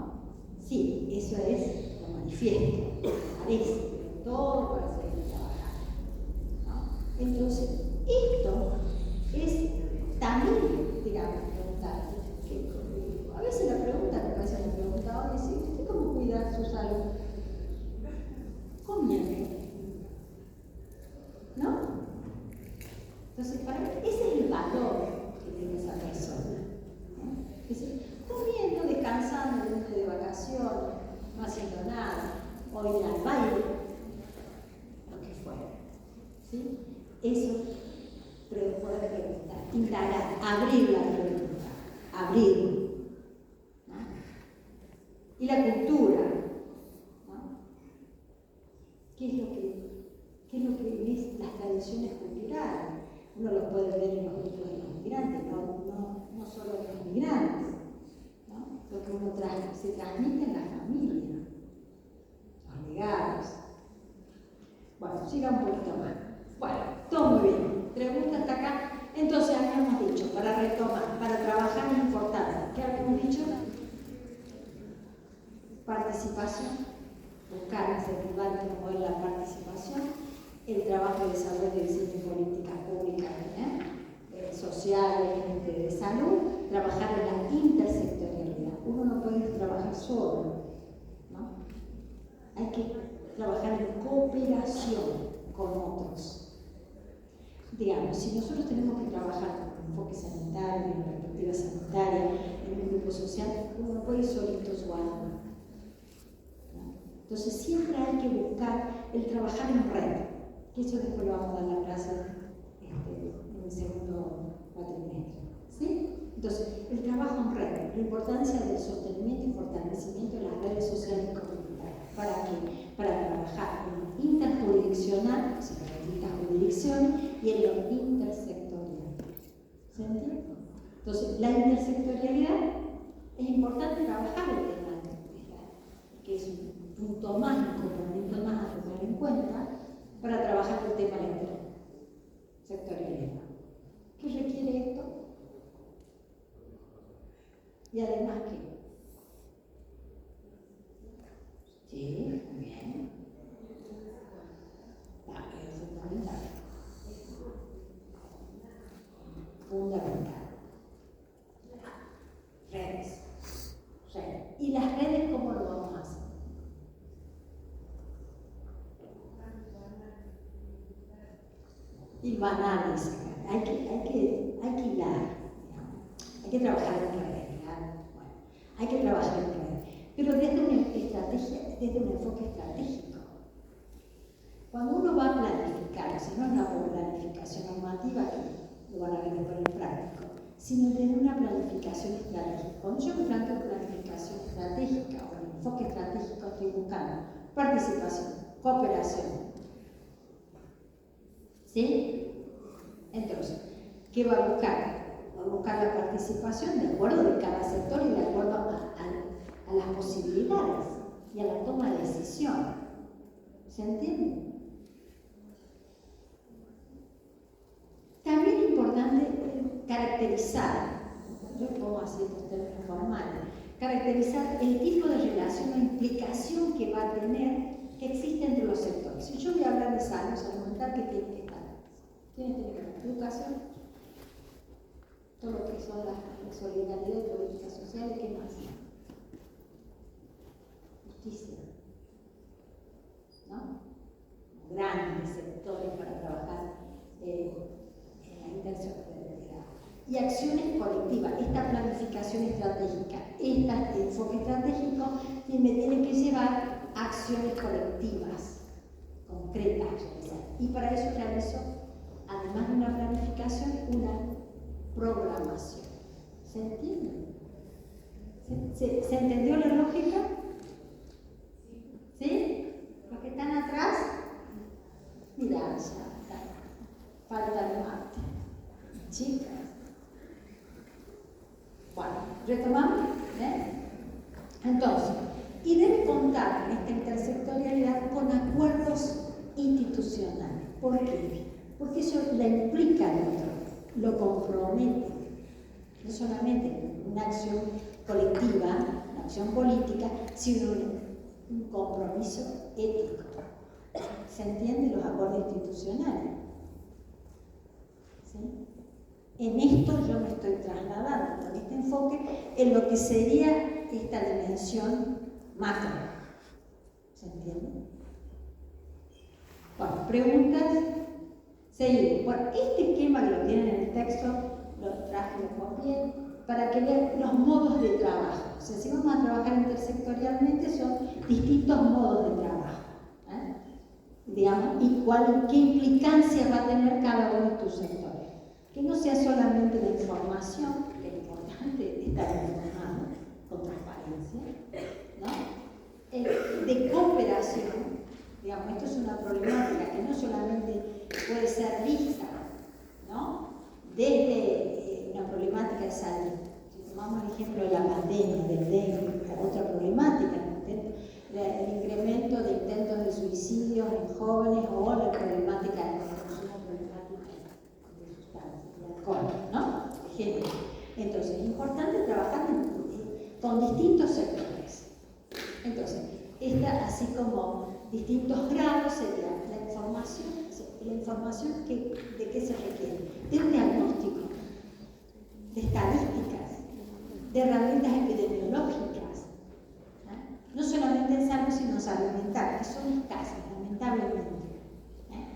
Sí, eso es lo manifiesto, parece, pero todo para seguir trabajando, ¿no? Entonces, esto es también, digamos, preguntar, comiendo, descansando, de vacaciones, no haciendo nada, o ir al baile, lo que fuera. ¿Sí? Eso, pero poder preguntar, indagar, abrir la pregunta, abrir. ¿No? Y la cultura, ¿no? ¿Qué es lo que es las tradiciones culturales? Uno lo puede ver en los grupos de los migrantes, no solo de los migrantes, ¿no? Lo que uno se transmite en la familia, los legados. Bueno, siga un poquito más. Bueno, todo muy bien. Pregunta hasta acá. Entonces, habíamos dicho, para retomar, para trabajar es importante. ¿Qué habíamos dicho? Participación, buscar, incentivar y promover la participación, el trabajo de desarrollo y diseño de políticas públicas sociales, de salud, trabajar en la intersectorialidad. Uno no puede trabajar solo, ¿no? Hay que trabajar en cooperación con otros. Digamos, si nosotros tenemos que trabajar con un enfoque sanitario, en perspectiva sanitaria, en un grupo social, uno no puede ir solito su alma. Entonces siempre hay que buscar el trabajar en red, que eso después lo vamos a dar en la clase en el segundo cuatrimestre. ¿Sí? Entonces, el trabajo en red, la importancia del sostenimiento y fortalecimiento de las redes sociales y comunitarias. ¿Para qué? Para trabajar en lo interjurisdiccional, o sea, en las distintas jurisdicciones, y en lo intersectorial. ¿Se entiende? Entonces, la intersectorialidad es importante trabajar el tema, que es un punto más, un componente más a tener en cuenta para trabajar el tema de la intersectorialidad. ¿Qué requiere esto? Y además, ¿qué? Sí, muy bien. Es fundamental. Fundamental. Redes. ¿Y las redes cómo lo vamos a hacer? Y banales. Hay que hilar. Hay que trabajar en redes. Bueno, hay que trabajar en redes. Pero desde un enfoque estratégico. Cuando uno va a planificar, si no es una planificación normativa, que lo van a ver después en práctico, sino desde una planificación estratégica. Cuando yo me planteo planificación estratégica o un enfoque estratégico, estoy buscando participación, cooperación. ¿Sí? Entonces, ¿qué va a buscar? Va a buscar la participación de acuerdo de cada sector y de acuerdo a las posibilidades y a la toma de decisión. ¿Se entiende? También es importante caracterizar, yo pongo así estos términos formales, caracterizar el tipo de relación o implicación que va a tener, que existe entre los sectores. Si yo voy a hablar de salud mental, ¿qué tiene que estar? ¿Quiénes tienen que estar? Educación, todo lo que son la solidaridad y políticas sociales, ¿qué más? Justicia, ¿no? Grandes sectores para trabajar en la intersectorialidad. Y acciones colectivas, esta planificación estratégica, este enfoque estratégico me tiene que llevar a acciones colectivas, concretas. Y para eso realizo, además de una planificación, una programación. ¿Se entiende? ¿Se entendió la lógica? ¿Sí? ¿Los que están atrás? Mirá, ya está. Falta el mate. Chicas. Bueno, retomamos. Entonces, y debe contar esta intersectorialidad con acuerdos institucionales. ¿Por qué? Porque eso la implica al otro, lo compromete. No solamente una acción colectiva, una acción política, sino un compromiso ético. ¿Se entienden los acuerdos institucionales? ¿Sí? En esto yo me estoy trasladando, con este enfoque, en lo que sería esta dimensión macro. ¿Se entiende? Bueno, preguntas. Seguimos. Bueno, este esquema que lo tienen en el texto, lo traje, lo copié. para que vean los modos de trabajo. O sea, si vamos a trabajar intersectorialmente, son distintos modos de trabajo. Digamos, y qué implicancia va a tener cada uno de tus sectores. Que no sea solamente la información, que es importante estar informado con transparencia, ¿no? De cooperación, digamos, esto es una problemática que no solamente puede ser vista, ¿no? Desde una problemática de salud. Si tomamos el ejemplo de la pandemia, del dengue, otra problemática, ¿no? El incremento de intentos de suicidio en jóvenes o la problemática de consumo problemática de sustancias, de alcohol, ¿no? Ejemplo. Entonces, es importante trabajar con distintos sectores. Entonces, así como distintos grados sería la información de qué se requiere, de un diagnóstico, de estadísticas, de herramientas epidemiológicas. No solamente en salud, sino en salud mental, que son escasas, lamentablemente.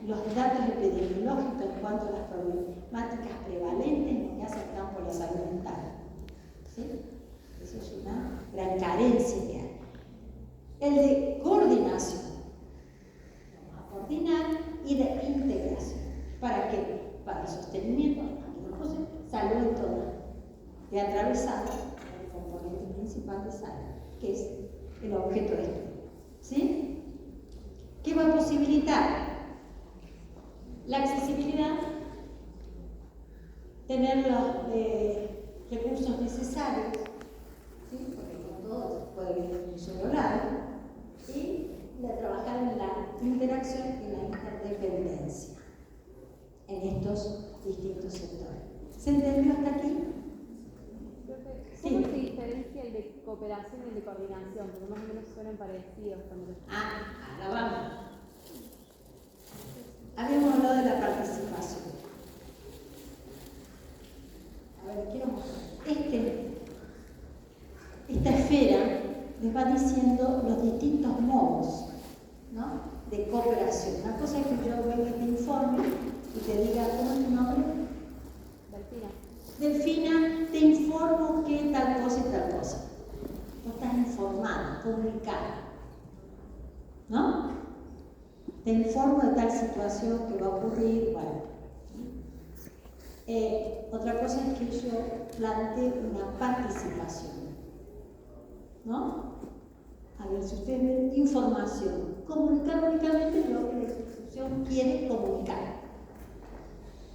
Los datos epidemiológicos en cuanto a las problemáticas prevalentes en lo que hace al campo de la salud mental. ¿Sí? Eso es una gran carencia que hay. El de coordinación. Vamos a coordinar y de integración. ¿Para qué? Para el sostenimiento, salud en toda, de atravesar el componente principal de salud, que es el objeto de estudio. ¿Sí? ¿Qué va a posibilitar? La accesibilidad, tener los recursos necesarios, ¿sí? Porque no todo puede venir de un solo lado, y trabajar en la interacción y la interdependencia en estos distintos sectores. ¿Se entendió hasta aquí? ¿Cómo se diferencia el de cooperación y el de coordinación? Porque más o menos suenan parecidos cuando los... Ahora vamos. Habíamos hablado de la participación. A ver, quiero mostrar. Esta esfera les va diciendo los distintos modos, ¿no? De cooperación. Una cosa es que yo venga y te informe y te diga, ¿cómo es tu nombre? Delfina. Delfina, te informo que tal cosa y tal cosa. Vos estás informada, comunicada, ¿no? Te informo de tal situación que va a ocurrir, bueno. Otra cosa es que yo plantee una participación, ¿no? A ver, si ustedes ven información, comunicar únicamente lo que la institución quiere comunicar.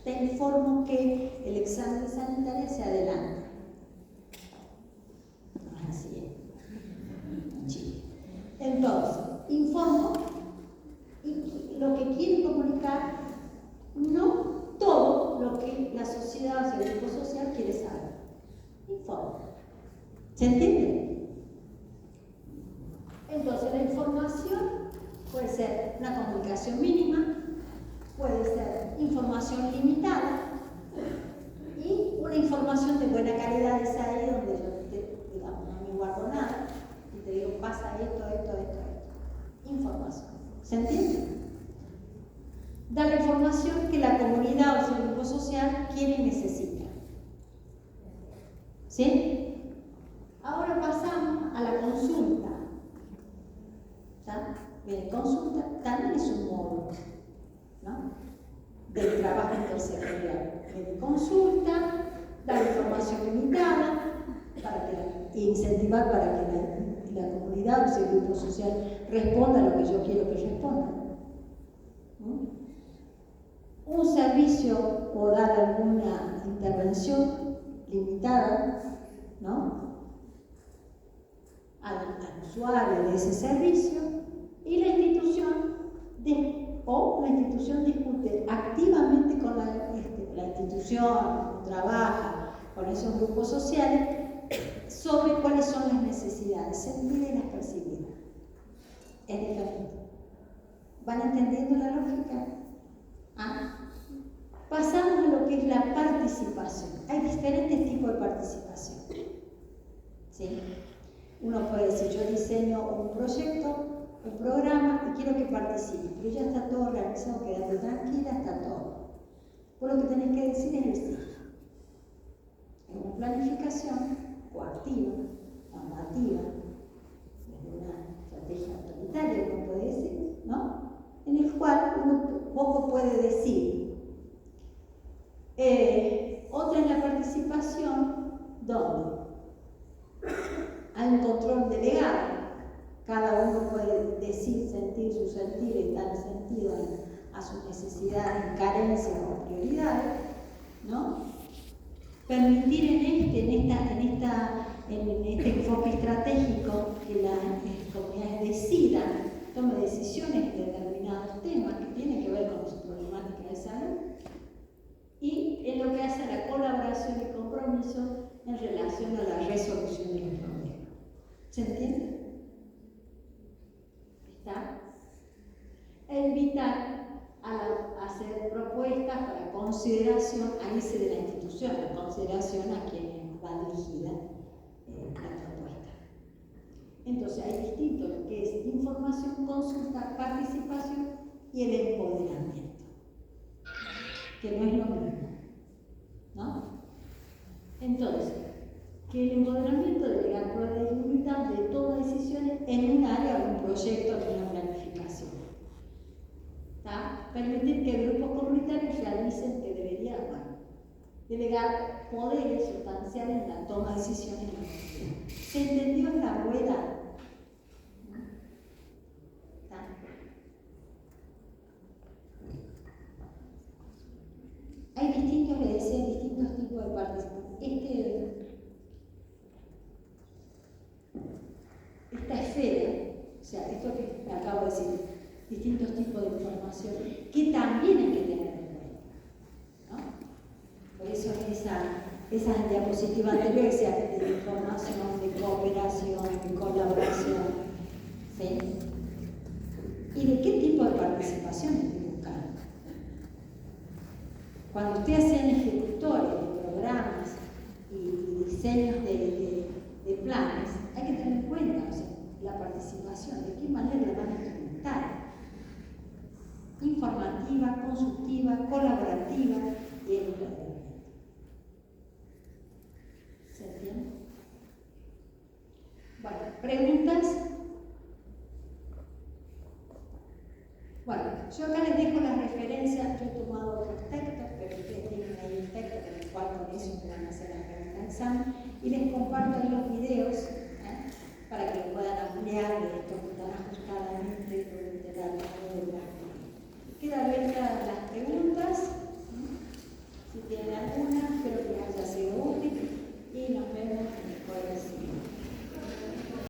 Te informo que el examen sanitario se adelanta. Así es. Sí. Entonces, informo y lo que quiere comunicar, no todo lo que la sociedad o el grupo social quiere saber. Informo. ¿Se entiende? Entonces, la información puede ser una comunicación mínima, puede ser información limitada y una información de buena calidad es ahí donde yo digamos, no me guardo nada y te digo, pasa esto. Información. ¿Se entiende? Da la información que la comunidad o el grupo social quiere y necesita. ¿Sí? Ahora pasamos a la consulta. ¿Está? Bien, consulta también es un modo, ¿no? Del trabajo intersectorial. De consulta, dar información limitada e incentivar para que la comunidad o el grupo social responda a lo que yo quiero que responda. Un servicio o dar alguna intervención limitada, ¿no? al usuario de ese servicio, y la institución discute activamente con la institución, trabaja con esos grupos sociales sobre cuáles son las necesidades sentidas y las percibidas. Es diferente. ¿Van entendiendo la lógica? Pasamos a lo que es la participación. Hay diferentes tipos de participación. ¿Sí? Uno puede decir, yo diseño un proyecto, un programa y quiero que participe, pero ya está todo realizado, quédate tranquila, está todo. Vos lo que tenés que decir es el sí. Es una planificación coactiva, normativa, desde una estrategia autoritaria, uno puede decir, ¿no? En el cual uno poco puede decir. Otra es la participación, donde hay un control delegado. Cada uno puede decir, sentir su sentir y dar sentido a sus necesidades, carencias o prioridades, ¿no? Permitir en este enfoque estratégico que las comunidades decidan, tomen decisiones en determinados temas que tienen que ver con su problemática de salud, y en lo que hace a la colaboración y compromiso en relación a la resolución de los problemas. ¿Se entiende? ¿Está? E invitar a hacer propuestas para consideración, ahí se de la institución, la consideración a quienes va dirigida la propuesta. Entonces hay distinto lo que es información, consulta, participación y el empoderamiento, que no es lo mismo, ¿no? Entonces, que el empoderamiento debe dar probabilidad de toma de decisiones en un área o un proyecto o una planificación. ¿Está? Permitir que grupos comunitarios realicen que deberían, delegar poderes sustanciales en la toma de decisiones en la sociedad. ¿Se entendió esta rueda? ¿Está? Hay distintos, le decía, distintos tipos de participación. Esta esfera, o sea, esto que acabo de decir, distintos tipos de información, que también hay que tener en cuenta, ¿no? Por eso esas diapositivas anteriores decían de información, de cooperación, de colaboración, ¿sí? ¿Y de qué tipo de participación estoy buscando? Cuando ustedes sean ejecutores de programas y diseños de planes, hay que tener en cuenta, o sea, la participación, de qué manera la van a implementar. Informativa, consultiva, colaborativa y emprendimiento. ¿Se entiende? Bueno, ¿preguntas? Bueno, yo acá les dejo las referencias, yo he tomado otros textos, pero ustedes tienen ahí un texto en el cual con eso van a hacer la pregunta de examen, y les comparto ahí los videos